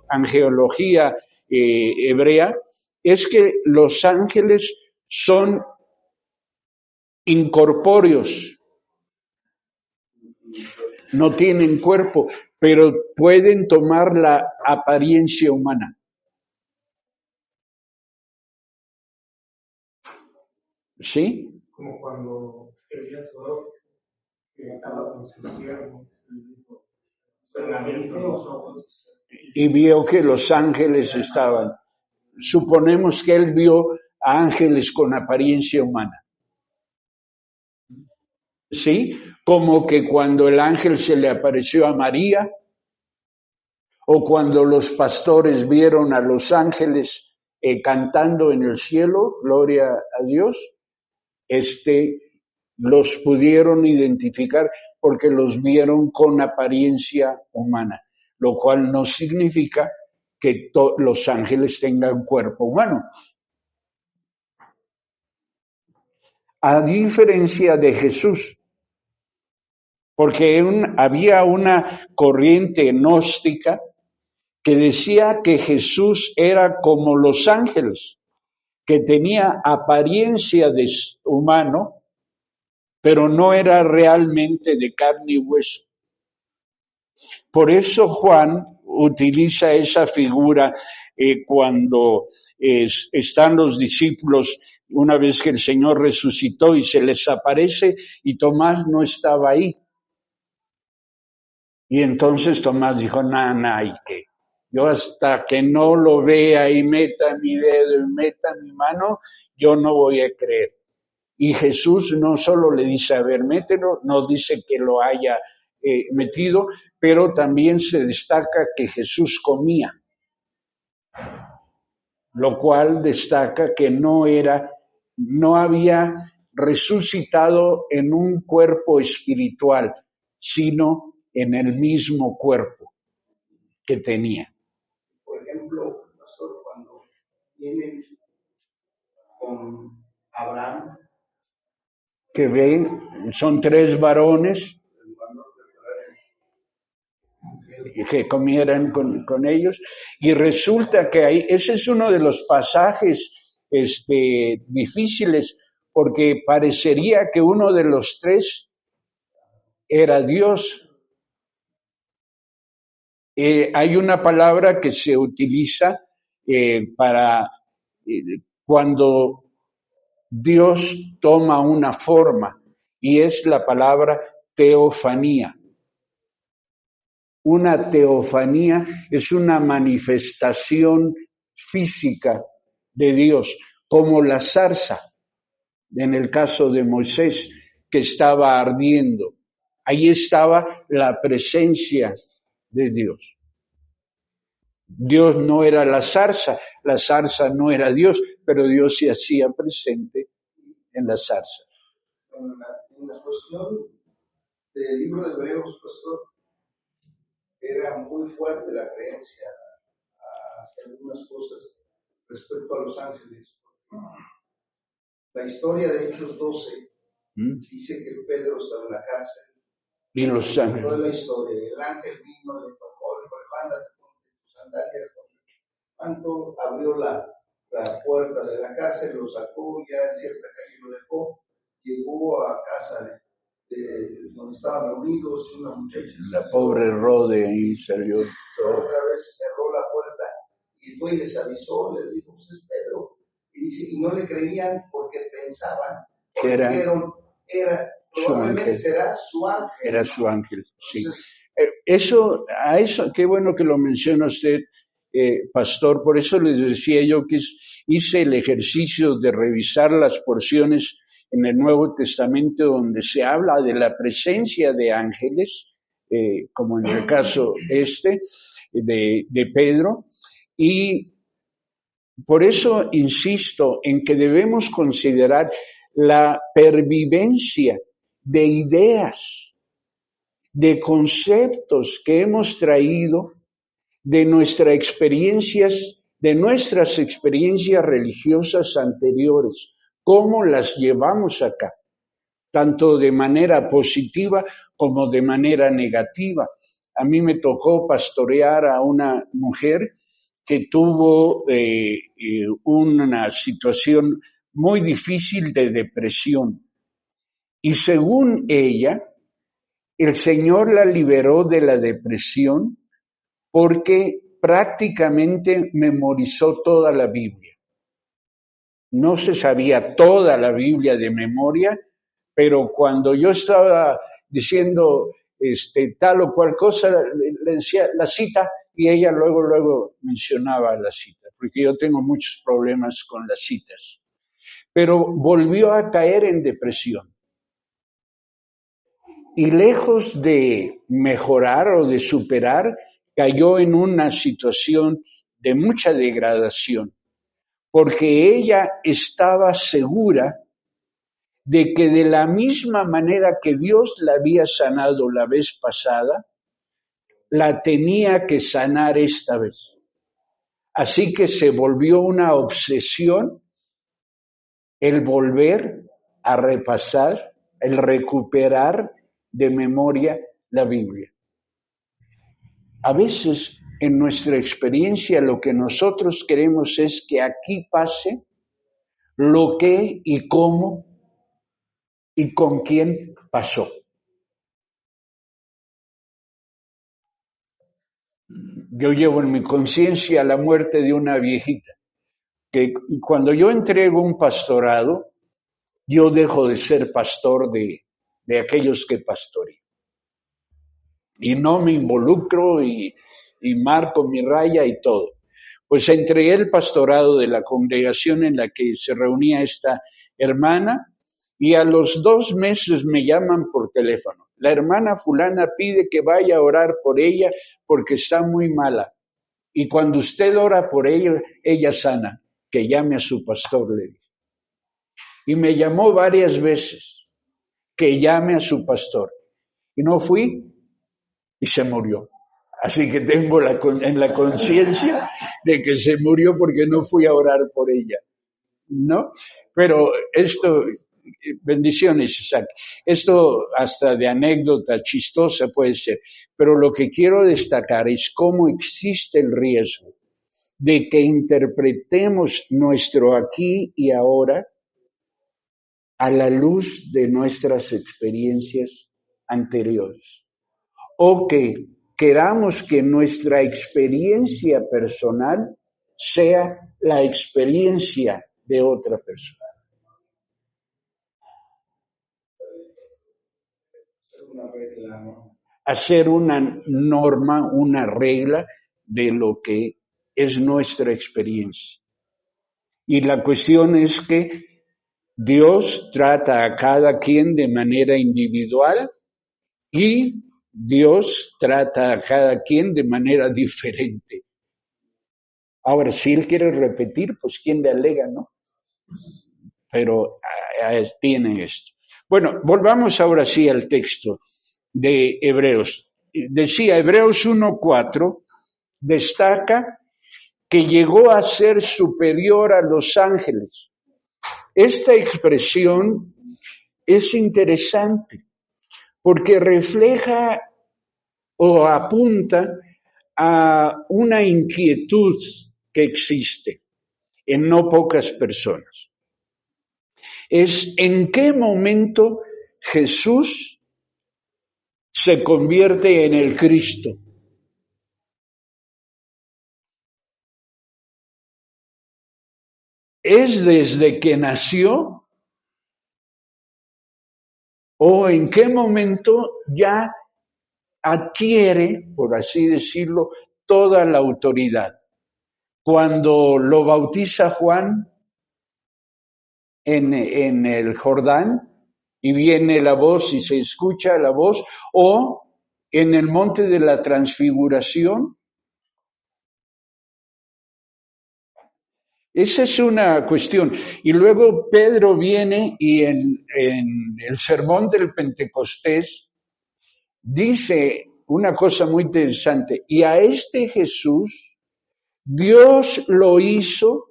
Speaker 1: angelología hebrea es que los ángeles son incorpóreos, no tienen cuerpo, pero pueden tomar la apariencia humana. ¿Sí?
Speaker 3: Como cuando Elías oró, que estaba con su siervo,
Speaker 1: y vio que los ángeles estaban. Suponemos que él vio a ángeles con apariencia humana. ¿Sí? Como que cuando el ángel se le apareció a María, o cuando los pastores vieron a los ángeles cantando en el cielo, gloria a Dios, los pudieron identificar porque los vieron con apariencia humana, lo cual no significa que los ángeles tengan cuerpo humano. A diferencia de Jesús, porque había una corriente gnóstica que decía que Jesús era como los ángeles, que tenía apariencia de humano, pero no era realmente de carne y hueso. Por eso Juan utiliza esa figura cuando están los discípulos, una vez que el Señor resucitó y se les aparece y Tomás no estaba ahí. Y entonces Tomás dijo, y que yo hasta que no lo vea y meta mi dedo y meta mi mano, yo no voy a creer. Y Jesús no solo le dice, a ver, mételo, no dice que lo haya metido, pero también se destaca que Jesús comía. lo cual destaca que no había resucitado en un cuerpo espiritual, sino en el mismo cuerpo que tenía.
Speaker 2: Por ejemplo, pastor, cuando viene con Abraham,
Speaker 1: Que ven, son 3 varones que comieran con ellos, y resulta que ahí, ese es uno de los pasajes difíciles, porque parecería que uno de los 3 era Dios. Hay una palabra que se utiliza para cuando Dios toma una forma, y es la palabra teofanía. Una teofanía es una manifestación física de Dios, como la zarza, en el caso de Moisés, que estaba ardiendo. Ahí estaba la presencia de Dios. Dios no era la zarza no era Dios, pero Dios se hacía presente en la zarza.
Speaker 2: En la cuestión del libro de Hebreos, pastor, era muy fuerte la creencia hacia algunas cosas respecto a los ángeles. La historia de Hechos 12 dice que Pedro estaba en la cárcel.
Speaker 1: Y los ángeles.
Speaker 2: Toda la historia. El ángel vino, le tocó, le dijo, levántate con tus sandalias, con tu manto, abrió la puerta de la cárcel, lo sacó, ya en cierta calle lo dejó, llegó a casa de donde estaban reunidos, una muchacha.
Speaker 1: La pobre Rode ahí salió.
Speaker 2: Otra vez cerró la puerta y fue y les avisó, les dijo, pues es Pedro. Y dice, y no le creían porque pensaban que probablemente será su ángel.
Speaker 1: Era su ángel, sí. Entonces, qué bueno que lo menciona usted, pastor. Por eso les decía yo que hice el ejercicio de revisar las porciones en el Nuevo Testamento donde se habla de la presencia de ángeles, como en el caso de Pedro, y por eso insisto en que debemos considerar la pervivencia de ideas, de conceptos que hemos traído de nuestras experiencias religiosas anteriores, cómo las llevamos acá, tanto de manera positiva como de manera negativa. A mí me tocó pastorear a una mujer que tuvo una situación muy difícil de depresión. Y según ella, el Señor la liberó de la depresión porque prácticamente memorizó toda la Biblia. No se sabía toda la Biblia de memoria, pero cuando yo estaba diciendo tal o cual cosa, le decía la cita y ella luego mencionaba la cita, porque yo tengo muchos problemas con las citas. Pero volvió a caer en depresión. Y lejos de mejorar o de superar, cayó en una situación de mucha degradación, porque ella estaba segura de que de la misma manera que Dios la había sanado la vez pasada, la tenía que sanar esta vez. Así que se volvió una obsesión el volver a repasar, el recuperar de memoria la Biblia. A veces en nuestra experiencia lo que nosotros queremos es que aquí pase lo que y cómo y con quién pasó. Yo llevo en mi conciencia la muerte de una viejita, que cuando yo entrego un pastorado, yo dejo de ser pastor de aquellos que pastoreo. Y no me involucro y marco mi raya y todo. Pues entregué el pastorado de la congregación en la que se reunía esta hermana y a los 2 meses me llaman por teléfono. La hermana fulana pide que vaya a orar por ella porque está muy mala. Y cuando usted ora por ella, ella sana. que llame a su pastor, le dije. Y me llamó varias veces, que llame a su pastor. Y no fui y se murió. Así que tengo en la conciencia de que se murió porque no fui a orar por ella, ¿no? Pero esto, bendiciones, Isaac. Esto hasta de anécdota chistosa puede ser, pero lo que quiero destacar es cómo existe el riesgo de que interpretemos nuestro aquí y ahora a la luz de nuestras experiencias anteriores, o que queramos que nuestra experiencia personal sea la experiencia de otra persona. Hacer una norma, una regla de lo que es nuestra experiencia. Y la cuestión es que Dios trata a cada quien de manera individual y Dios trata a cada quien de manera diferente. Ahora, si Él quiere repetir, pues ¿quién le alega, no? Pero tiene esto. Bueno, volvamos ahora sí al texto de Hebreos. Decía, Hebreos 1:4 destaca que llegó a ser superior a los ángeles. Esta expresión es interesante porque refleja o apunta a una inquietud que existe en no pocas personas. Es en qué momento Jesús se convierte en el Cristo. ¿Es desde que nació? ¿O en qué momento ya adquiere, por así decirlo, toda la autoridad? Cuando lo bautiza Juan en el Jordán y viene la voz y se escucha la voz, o en el monte de la transfiguración. Esa es una cuestión. Y luego Pedro viene y en el sermón del Pentecostés dice una cosa muy interesante. Y a este Jesús, Dios lo hizo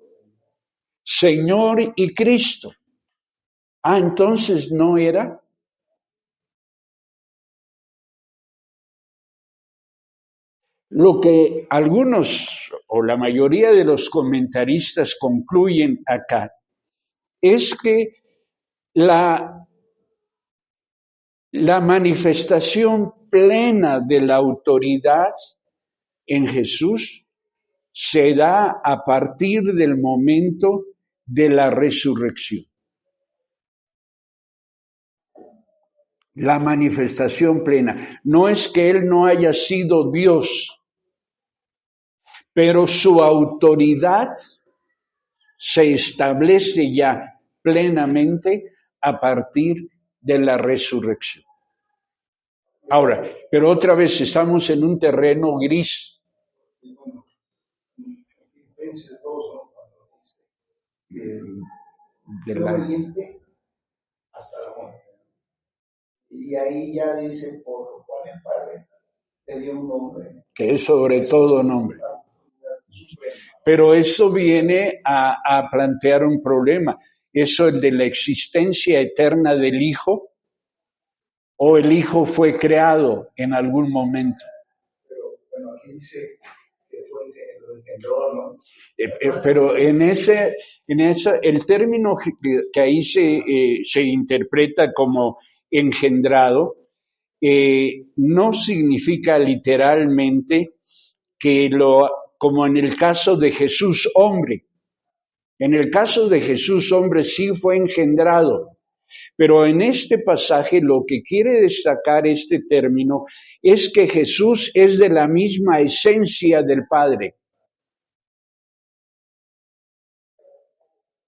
Speaker 1: Señor y Cristo. Entonces no era. Lo que algunos o la mayoría de los comentaristas concluyen acá es que la manifestación plena de la autoridad en Jesús se da a partir del momento de la resurrección. La manifestación plena. No es que Él no haya sido Dios, pero su autoridad se establece ya plenamente a partir de la resurrección. Ahora, pero otra vez estamos en un terreno gris.
Speaker 2: Filipenses 2, ¿no? De la obediente hasta la muerte. Y ahí ya dice, por lo cual el Padre le dio un nombre.
Speaker 1: Que es sobre todo nombre. Pero eso viene a plantear un problema. ¿Eso es de la existencia eterna del Hijo? ¿O el Hijo fue creado en algún momento?
Speaker 2: Pero bueno, aquí dice que lo engendró, ¿no?
Speaker 1: Pero en ese, el término que ahí se interpreta como engendrado, no significa literalmente que como en el caso de Jesús hombre. En el caso de Jesús hombre sí fue engendrado, pero en este pasaje lo que quiere destacar este término es que Jesús es de la misma esencia del Padre.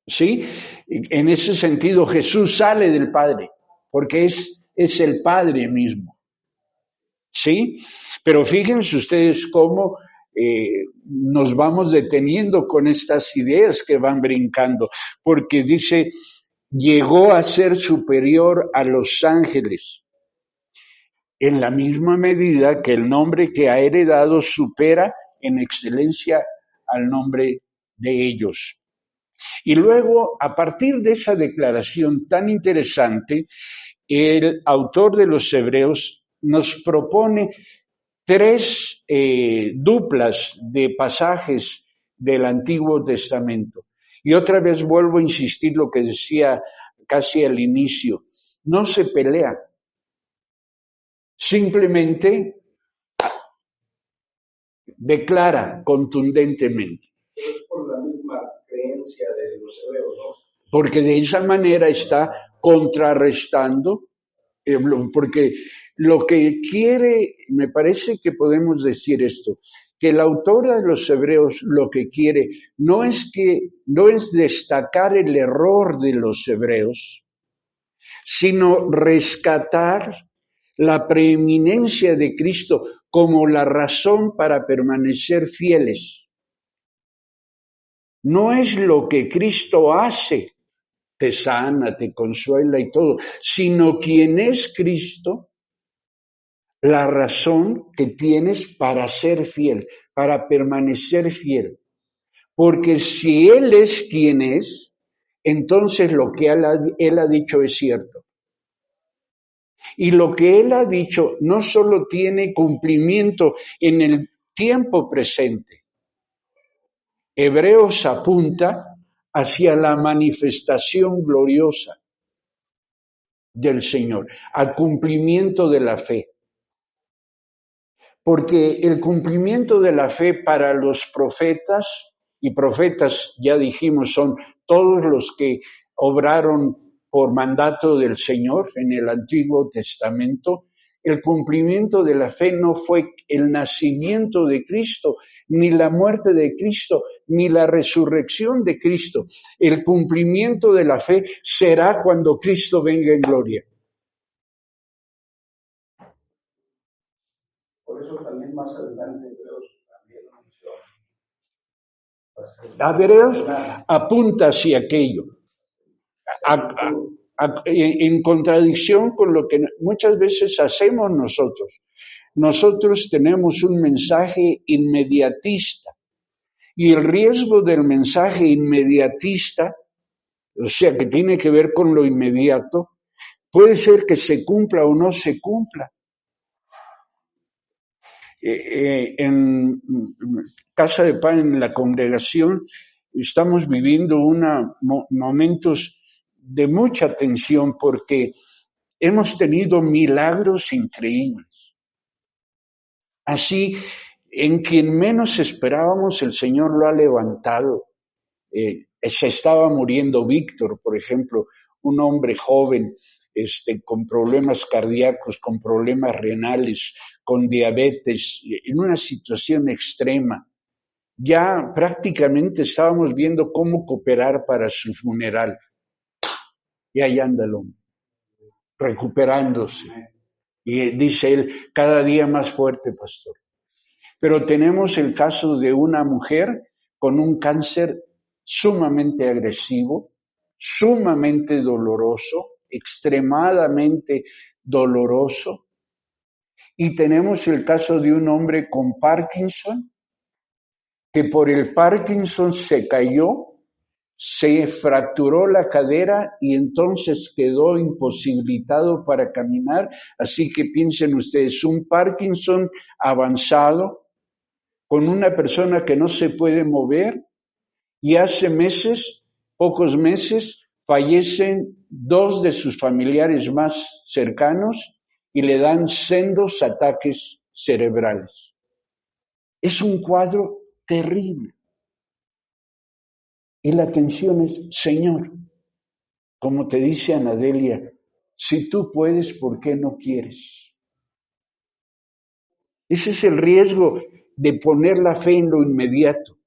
Speaker 1: ¿Sí? En ese sentido Jesús sale del Padre, porque es el Padre mismo. ¿Sí? Pero fíjense ustedes cómo nos vamos deteniendo con estas ideas que van brincando, porque dice, llegó a ser superior a los ángeles, en la misma medida que el nombre que ha heredado supera en excelencia al nombre de ellos. Y luego, a partir de esa declaración tan interesante, el autor de los Hebreos nos propone tres duplas de pasajes del Antiguo Testamento. Y otra vez vuelvo a insistir lo que decía casi al inicio. No se pelea, simplemente declara contundentemente.
Speaker 2: Es por la misma creencia de los hebreos, ¿no?
Speaker 1: Porque de esa manera está contrarrestando, porque lo que quiere, me parece que podemos decir esto, que la autora de los Hebreos lo que quiere no es destacar el error de los hebreos, sino rescatar la preeminencia de Cristo como la razón para permanecer fieles. No es lo que Cristo hace, te sana, te consuela y todo, sino quien es Cristo, la razón que tienes para ser fiel, para permanecer fiel. Porque si Él es quien es, entonces lo que Él ha dicho es cierto. Y lo que Él ha dicho no solo tiene cumplimiento en el tiempo presente. Hebreos apunta hacia la manifestación gloriosa del Señor, al cumplimiento de la fe. Porque el cumplimiento de la fe para los profetas, y profetas ya dijimos son todos los que obraron por mandato del Señor en el Antiguo Testamento, el cumplimiento de la fe no fue el nacimiento de Cristo, ni la muerte de Cristo, ni la resurrección de Cristo. El cumplimiento de la fe será cuando Cristo venga en gloria.
Speaker 2: Por eso también más adelante Hebreos también lo menciona.
Speaker 1: Hebreos apunta hacia aquello, en contradicción con lo que muchas veces hacemos nosotros. Nosotros tenemos un mensaje inmediatista y el riesgo del mensaje inmediatista, o sea, que tiene que ver con lo inmediato, puede ser que se cumpla o no se cumpla. En Casa de Pan, en la congregación, estamos viviendo momentos de mucha tensión porque hemos tenido milagros increíbles. Así, en quien menos esperábamos, el Señor lo ha levantado. Se estaba muriendo Víctor, por ejemplo, un hombre joven, con problemas cardíacos, con problemas renales, con diabetes, en una situación extrema. Ya prácticamente estábamos viendo cómo cooperar para su funeral. Y ahí anda el hombre, recuperándose. Y dice él, cada día más fuerte, pastor. Pero tenemos el caso de una mujer con un cáncer sumamente agresivo, sumamente doloroso, extremadamente doloroso. Y tenemos el caso de un hombre con Parkinson, que por el Parkinson se cayó, se fracturó la cadera y entonces quedó imposibilitado para caminar. Así que piensen ustedes, un Parkinson avanzado, con una persona que no se puede mover, y hace meses, pocos meses, fallecen dos de sus familiares más cercanos y le dan sendos ataques cerebrales. Es un cuadro terrible. Y la tensión es, Señor, como te dice Anadelia, si tú puedes, ¿por qué no quieres? Ese es el riesgo de poner la fe en lo inmediato.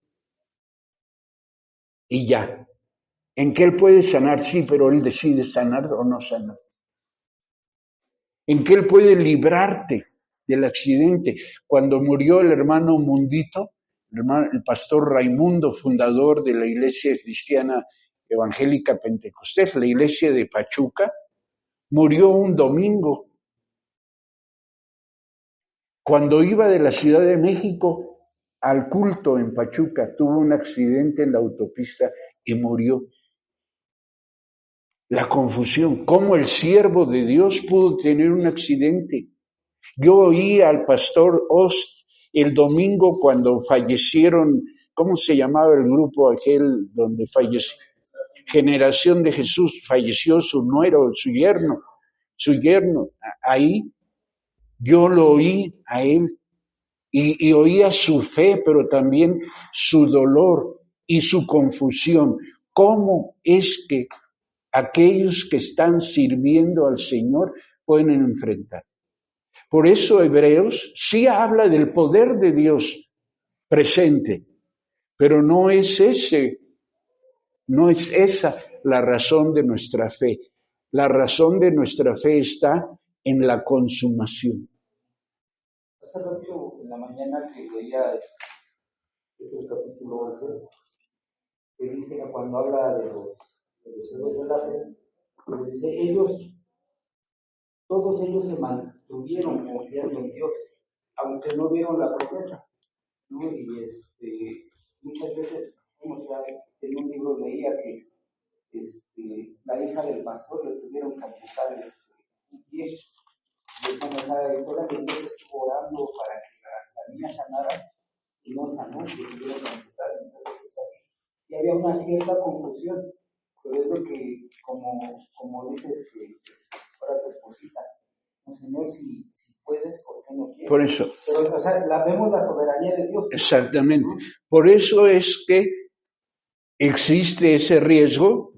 Speaker 1: Y ya. En que Él puede sanar, sí, pero Él decide sanar o no sanar. En que Él puede librarte del accidente. Cuando murió el hermano Mundito, el pastor Raimundo, fundador de la Iglesia Cristiana Evangélica Pentecostés, la iglesia de Pachuca, murió un domingo. Cuando iba de la Ciudad de México al culto en Pachuca, tuvo un accidente en la autopista y murió. La confusión, cómo el siervo de Dios pudo tener un accidente. Yo oí al pastor Ost el domingo cuando fallecieron, ¿cómo se llamaba el grupo aquel donde falleció? Generación de Jesús, falleció su nuero, su yerno, ahí yo lo oí a él y oía su fe, pero también su dolor y su confusión. ¿Cómo es que aquellos que están sirviendo al Señor pueden enfrentar? Por eso Hebreos sí habla del poder de Dios presente, pero no es esa la razón de nuestra fe. La razón de nuestra fe está en la consumación.
Speaker 3: Hace rato en la mañana que leía es el capítulo 11, que dice que cuando habla de los héroes de la fe, dice, todos ellos se mantuvieron confiando en Dios, aunque no vieron la promesa, ¿no? Y muchas veces, como ya en un libro leía que la hija del pastor le tuvieron que amputar un pie. Y esa toda la iglesia estuvo orando para que la niña sanara y no sanó, y le tuvieron que amputar. Entonces es así. Y había una cierta confusión, pero es lo que, como dices, que para tu esposita, no, Señor, si puedes, ¿por qué no quieres?
Speaker 1: Por eso.
Speaker 3: Pero, o sea, vemos la soberanía de Dios.
Speaker 1: Exactamente. Por eso es que existe ese riesgo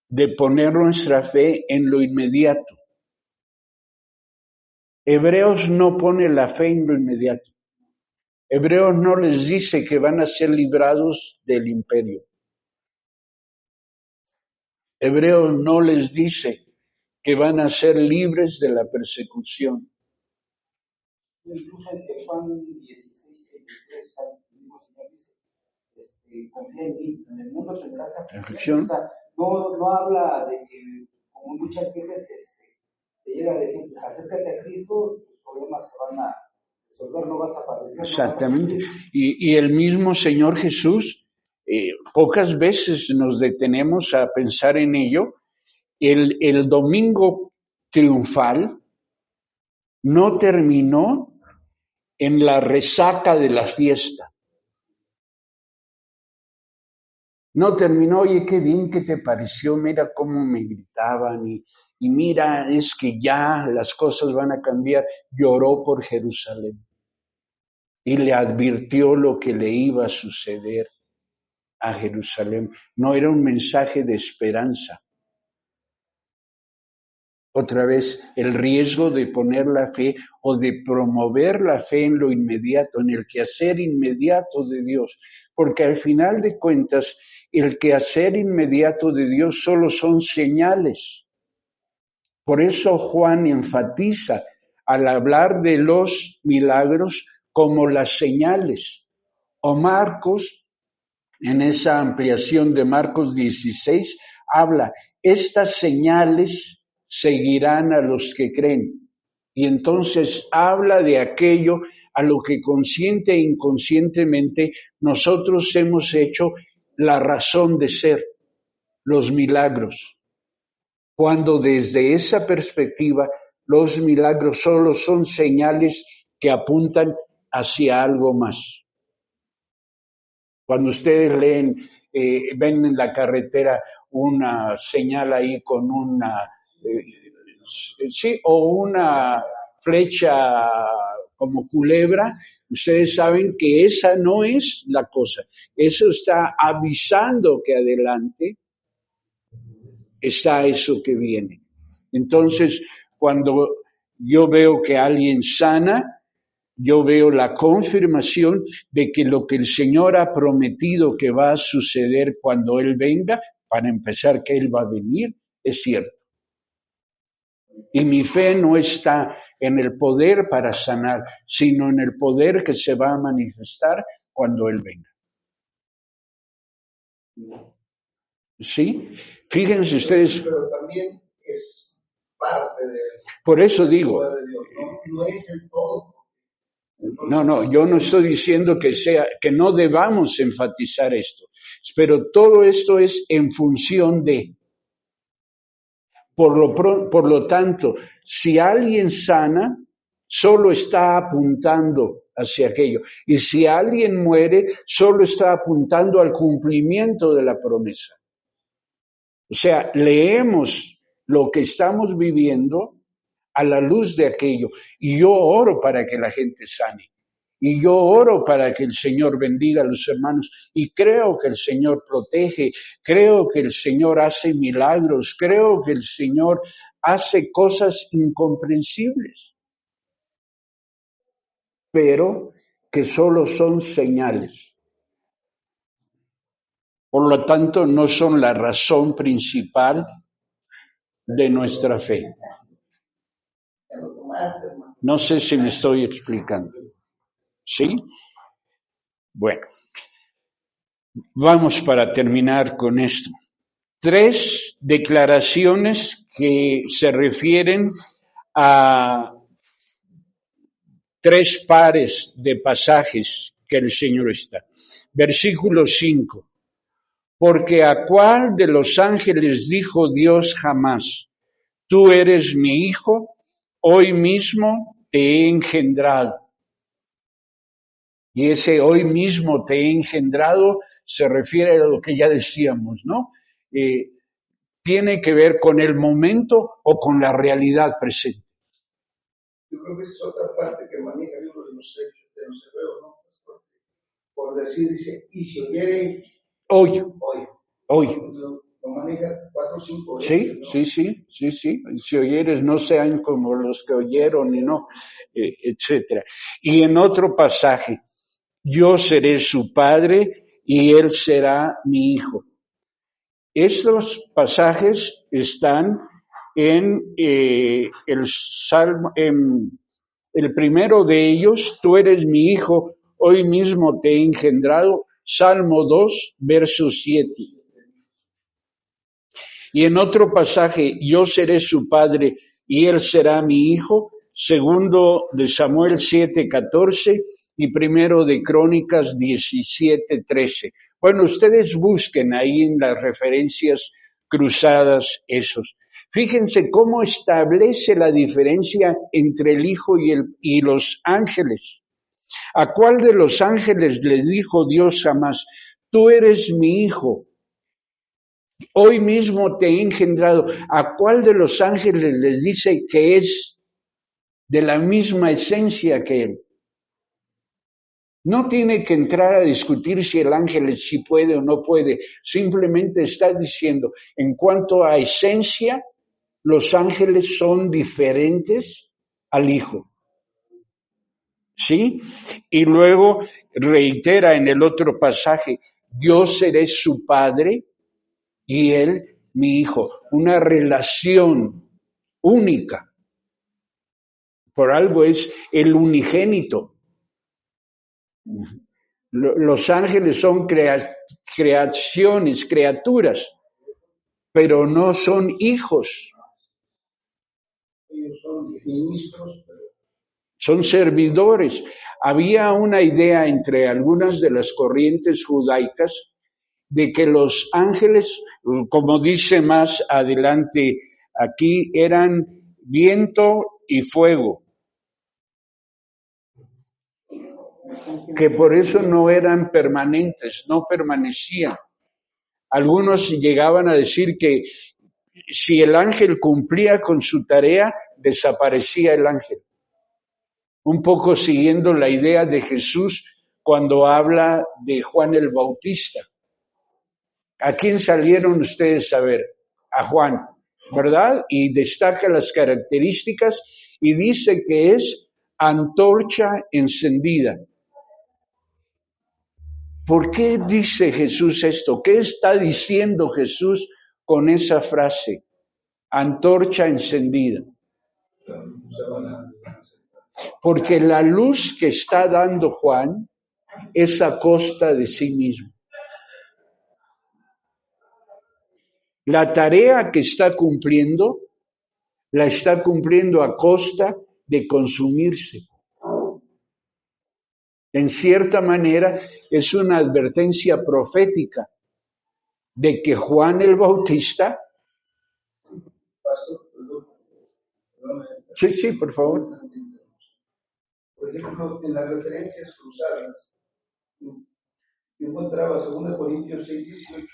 Speaker 1: de poner nuestra fe en lo inmediato. Hebreos no pone la fe en lo inmediato. Hebreos no les dice que van a ser librados del imperio. Hebreos no les dice que van a ser libres de la persecución.
Speaker 3: Incluso en Juan 16, 23, el mismo Señor dice, confía en mí, en el mundo tendrás aflicción. O sea, no habla de que, como muchas veces se llega a decir, acércate a Cristo, tus problemas se van a resolver, no vas a padecer.
Speaker 1: Exactamente. Y el mismo Señor Jesús, pocas veces nos detenemos a pensar en ello. El domingo triunfal no terminó en la resaca de la fiesta. No terminó, oye, qué bien que te pareció, mira cómo me gritaban y mira, es que ya las cosas van a cambiar. Lloró por Jerusalén y le advirtió lo que le iba a suceder a Jerusalén. No era un mensaje de esperanza. Otra vez, el riesgo de poner la fe o de promover la fe en lo inmediato, en el quehacer inmediato de Dios. Porque al final de cuentas, el quehacer inmediato de Dios solo son señales. Por eso Juan enfatiza al hablar de los milagros como las señales. O Marcos, en esa ampliación de Marcos 16, habla, estas señales seguirán a los que creen. Y entonces habla de aquello a lo que consciente e inconscientemente nosotros hemos hecho la razón de ser, los milagros. Cuando desde esa perspectiva los milagros solo son señales que apuntan hacia algo más. Cuando ustedes leen, ven en la carretera una señal ahí con una, o una flecha como culebra, ustedes saben que esa no es la cosa. Eso está avisando que adelante está eso que viene. Entonces, cuando yo veo que alguien sana, yo veo la confirmación de que lo que el Señor ha prometido que va a suceder cuando Él venga, para empezar que Él va a venir, es cierto. Y mi fe no está en el poder para sanar, sino en el poder que se va a manifestar cuando Él venga. ¿Sí? Fíjense ustedes.
Speaker 2: Pero también es parte del
Speaker 1: Por eso digo.
Speaker 2: poder de Dios, no es el todo. Entonces,
Speaker 1: No, yo no estoy diciendo que no debamos enfatizar esto, pero todo esto es en función de. Por lo tanto, si alguien sana, solo está apuntando hacia aquello. Y si alguien muere, solo está apuntando al cumplimiento de la promesa. O sea, leemos lo que estamos viviendo a la luz de aquello. Y yo oro para que la gente sane. Y yo oro para que el Señor bendiga a los hermanos. Y creo que el Señor protege. Creo que el Señor hace milagros. Creo que el Señor hace cosas incomprensibles. Pero que solo son señales. Por lo tanto, no son la razón principal de nuestra fe. No sé si me estoy explicando. ¿Sí? Bueno, vamos para terminar con esto. 3 declaraciones que se refieren a 3 pares de pasajes que el Señor está. Versículo 5. Porque a cuál de los ángeles dijo Dios jamás, tú eres mi hijo, hoy mismo te he engendrado. Y ese hoy mismo te he engendrado se refiere a lo que ya decíamos, ¿no? Tiene que ver con el momento o con la realidad presente.
Speaker 2: Yo creo que esa es otra parte que maneja el libro de los hechos, de los hebreos, ¿no? Pues por decir, dice, y si oyereis
Speaker 1: Hoy.
Speaker 2: Lo maneja 4 o 5
Speaker 1: veces. Sí. Si oyeres, no sean como los que oyeron y no, etcétera. Y en otro pasaje, yo seré su padre y él será mi hijo. Estos pasajes están en el Salmo, en el primero de ellos, tú eres mi hijo, hoy mismo te he engendrado, Salmo 2, verso 7. Y en otro pasaje, yo seré su padre y él será mi hijo, segundo de Samuel 7:14 y primero de Crónicas 17:13. Bueno, ustedes busquen ahí en las referencias cruzadas esos. Fíjense cómo establece la diferencia entre el hijo y los ángeles. ¿A cuál de los ángeles les dijo Dios jamás, tú eres mi hijo? Hoy mismo te he engendrado. ¿A cuál de los ángeles les dice que es de la misma esencia que él? No tiene que entrar a discutir si el ángel sí puede o no puede. Simplemente está diciendo, en cuanto a esencia, los ángeles son diferentes al hijo. ¿Sí? Y luego reitera en el otro pasaje, yo seré su padre y él mi hijo, una relación única. Por algo es el unigénito. Los ángeles son creaciones, criaturas, pero no son hijos.
Speaker 2: Ellos son ministros.
Speaker 1: Son servidores. Había una idea entre algunas de las corrientes judaicas de que los ángeles, como dice más adelante aquí, eran viento y fuego, que por eso no eran permanentes, no permanecían. Algunos llegaban a decir que si el ángel cumplía con su tarea, desaparecía el ángel. Un poco siguiendo la idea de Jesús cuando habla de Juan el Bautista. ¿A quién salieron ustedes a ver? A Juan, ¿verdad? Y destaca las características y dice que es antorcha encendida. ¿Por qué dice Jesús esto? ¿Qué está diciendo Jesús con esa frase? Antorcha encendida. Porque la luz que está dando Juan es a costa de sí mismo. La tarea que está cumpliendo, la está cumpliendo a costa de consumirse. En cierta manera, es una advertencia profética de que Juan el Bautista,
Speaker 2: Pastor, perdón,
Speaker 1: sí, por favor.
Speaker 2: por ejemplo, en las referencias cruzadas, yo encontraba 2 Corintios 6:18,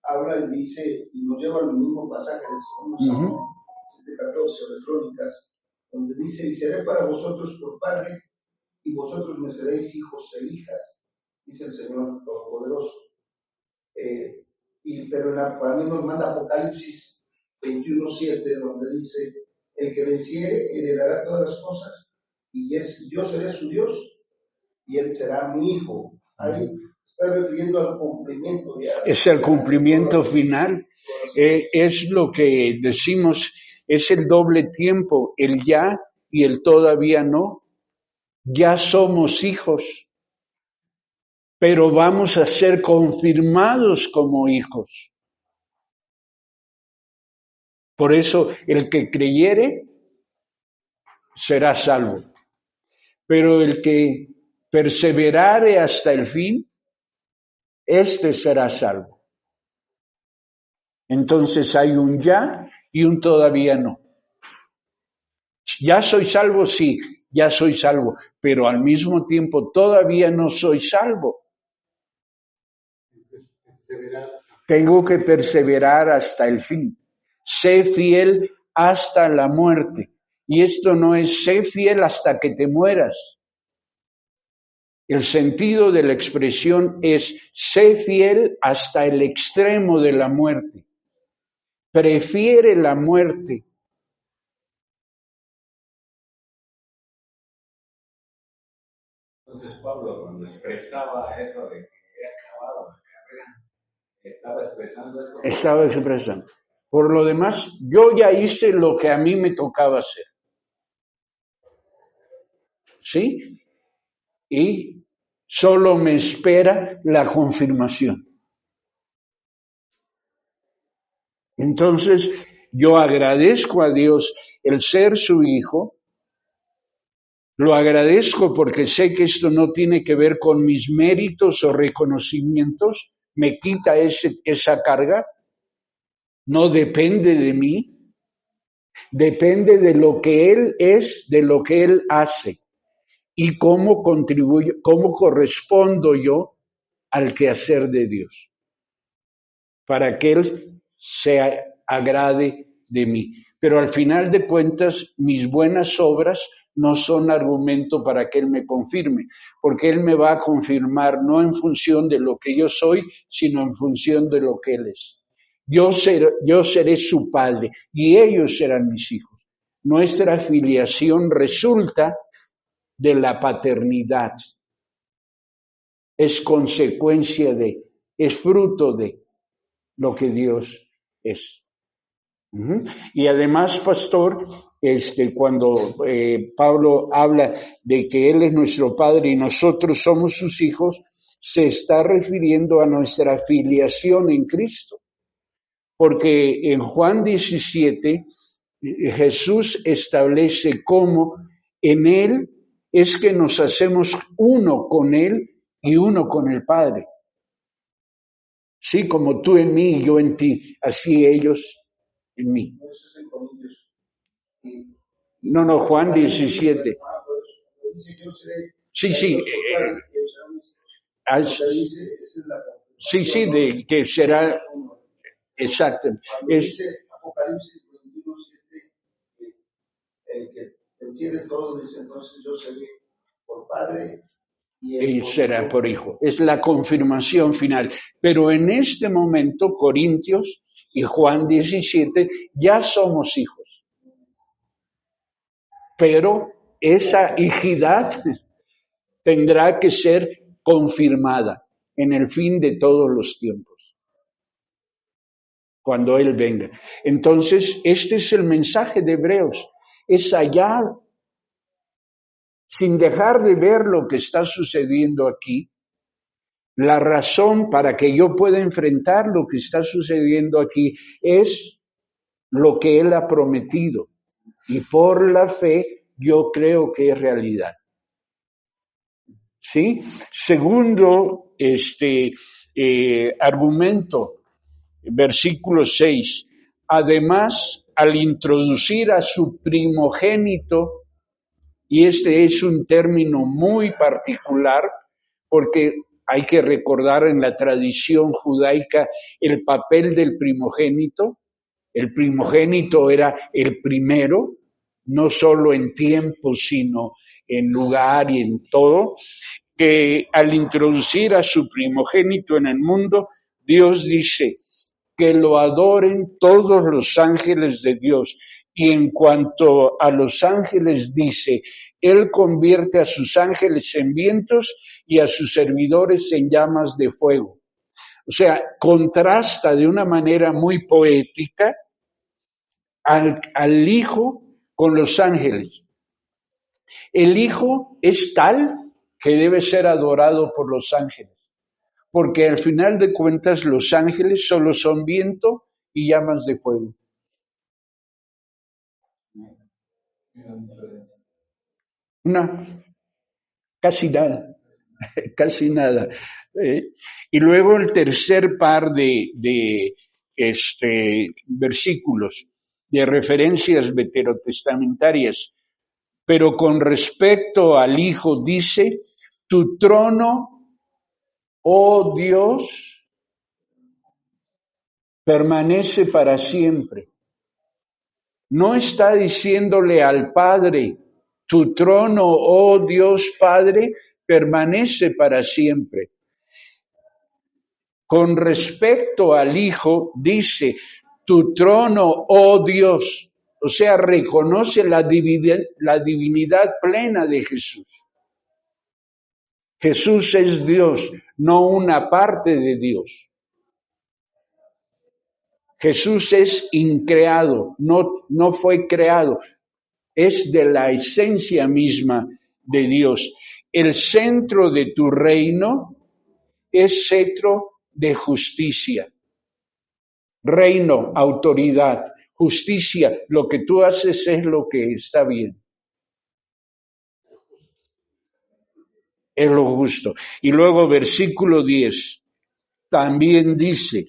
Speaker 2: habla y dice, y nos lleva al mismo pasaje de 2 7:14 de Crónicas, donde dice, y seré para vosotros por padre, y vosotros me seréis hijos e hijas, dice el Señor Todopoderoso. Pero también nos manda Apocalipsis 21:7, donde dice, el que venciere heredará todas las cosas, y yo seré su Dios, y él será mi hijo. Ahí está refiriendo al cumplimiento.
Speaker 1: Es el cumplimiento final. Es lo que decimos, es el doble tiempo, el ya y el todavía no. Ya somos hijos, pero vamos a ser confirmados como hijos. Por eso el que creyere será salvo, pero el que perseverare hasta el fin, este será salvo. Entonces hay un ya y un todavía no. Ya soy salvo, sí, ya soy salvo, pero al mismo tiempo todavía no soy salvo. Tengo que perseverar hasta el fin. Sé fiel hasta la muerte. Y esto no es sé fiel hasta que te mueras. El sentido de la expresión es sé fiel hasta el extremo de la muerte. Prefiere la muerte.
Speaker 4: Entonces Pablo, cuando expresaba eso de que había acabado la carrera, estaba expresando esto.
Speaker 1: Estaba expresando. Por lo demás, yo ya hice lo que a mí me tocaba hacer. ¿Sí? Y solo me espera la confirmación. Entonces, yo agradezco a Dios el ser su hijo. Lo agradezco porque sé que esto no tiene que ver con mis méritos o reconocimientos. Me quita esa carga. No depende de mí. Depende de lo que Él es, de lo que Él hace. Y cómo contribuyo, cómo correspondo yo al quehacer de Dios, para que Él se agrade de mí. Pero al final de cuentas, mis buenas obras no son argumento para que Él me confirme, porque Él me va a confirmar no en función de lo que yo soy, sino en función de lo que Él es. Yo seré su padre y ellos serán mis hijos. Nuestra filiación resulta de la paternidad. Es consecuencia de, es fruto de lo que Dios es. Y además, pastor, cuando Pablo habla de que Él es nuestro Padre y nosotros somos sus hijos, se está refiriendo a nuestra filiación en Cristo. Porque en Juan 17, Jesús establece cómo en Él es que nos hacemos uno con Él y uno con el Padre. Sí, como tú en mí y yo en ti, así ellos en mí. No, Juan 17. Sí, sí. Sí, de que será exacto.
Speaker 2: Dice Apocalipsis 21:7, el que enciende todo, dice entonces yo seré por padre
Speaker 1: y será por hijo. Es la confirmación final. Pero en este momento, Corintios y Juan 17, ya somos hijos. Pero esa hijidad tendrá que ser confirmada en el fin de todos los tiempos, cuando Él venga. Entonces, este es el mensaje de Hebreos. Es allá sin dejar de ver lo que está sucediendo aquí, la razón para que yo pueda enfrentar lo que está sucediendo aquí es lo que Él ha prometido. Y por la fe yo creo que es realidad. ¿Sí? Segundo, argumento, versículo 6. Además, al introducir a su primogénito, y este es un término muy particular, porque hay que recordar en la tradición judaica el papel del primogénito. El primogénito era el primero, no solo en tiempo, sino en lugar y en todo, que al introducir a su primogénito en el mundo, Dios dice que lo adoren todos los ángeles de Dios. Y en cuanto a los ángeles dice, Él convierte a sus ángeles en vientos y a sus servidores en llamas de fuego. O sea, contrasta de una manera muy poética al Hijo con los ángeles. El Hijo es tal que debe ser adorado por los ángeles, porque al final de cuentas los ángeles solo son viento y llamas de fuego. No, casi nada, casi nada. Y luego el tercer par de versículos de referencias veterotestamentarias, pero con respecto al Hijo dice, tu trono, oh Dios, permanece para siempre. No está diciéndole al Padre, tu trono, oh Dios Padre, permanece para siempre. Con respecto al Hijo, dice, tu trono, oh Dios, o sea, reconoce la divinidad plena de Jesús. Jesús es Dios, no una parte de Dios. Jesús es increado, no fue creado, es de la esencia misma de Dios. El centro de tu reino es centro de justicia. Reino, autoridad, justicia, lo que tú haces es lo que está bien. Es lo justo. Y luego versículo 10, también dice,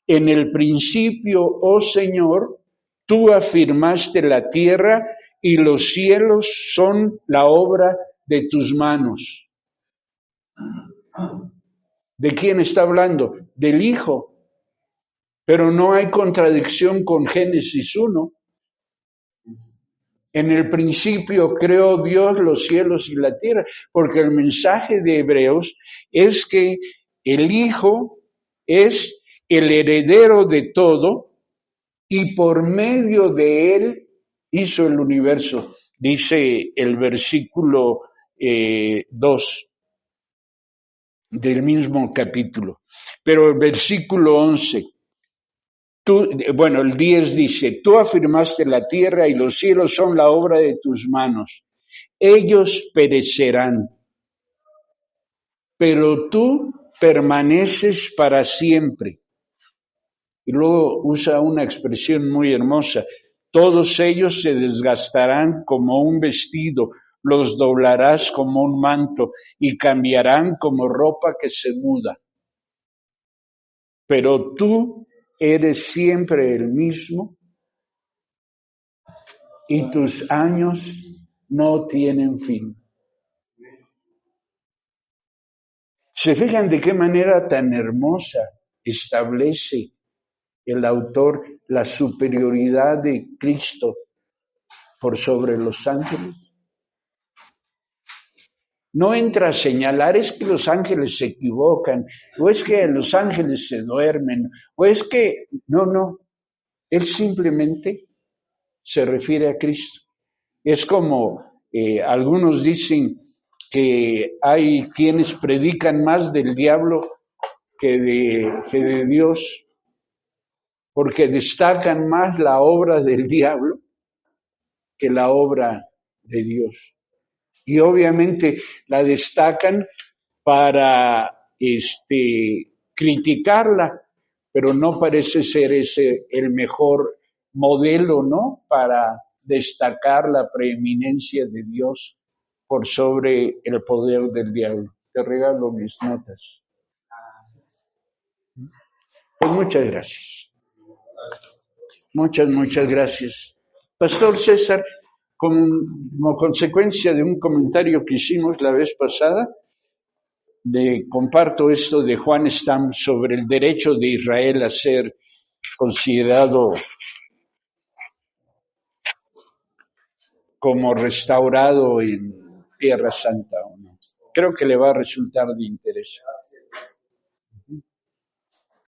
Speaker 1: en el principio, oh Señor, tú afirmaste la tierra y los cielos son la obra de tus manos. ¿De quién está hablando? Del Hijo. Pero no hay contradicción con Génesis 1. En el principio creó Dios los cielos y la tierra, porque el mensaje de Hebreos es que el Hijo es el heredero de todo y por medio de él hizo el universo, dice el versículo 2 del mismo capítulo. Pero el versículo 11, el 10 dice, tú afirmaste la tierra y los cielos son la obra de tus manos. Ellos perecerán, pero tú permaneces para siempre. Y luego usa una expresión muy hermosa. Todos ellos se desgastarán como un vestido, los doblarás como un manto y cambiarán como ropa que se muda. Pero tú eres siempre el mismo y tus años no tienen fin. ¿Se fijan de qué manera tan hermosa establece el autor la superioridad de Cristo por sobre los ángeles? No entra a señalar, es que los ángeles se equivocan, o es que los ángeles se duermen, o es que... No. Él simplemente se refiere a Cristo. Es como algunos dicen que hay quienes predican más del diablo que de Dios, porque destacan más la obra del diablo que la obra de Dios. y obviamente la destacan para criticarla, pero no parece ser ese el mejor modelo, ¿no? Para destacar la preeminencia de Dios por sobre el poder del diablo. Te regalo mis notas. Pues muchas gracias. Muchas gracias. Pastor César, como consecuencia de un comentario que hicimos la vez pasada, le comparto esto de Juan Stam sobre el derecho de Israel a ser considerado como restaurado en Tierra Santa o no. Creo que le va a resultar de interés.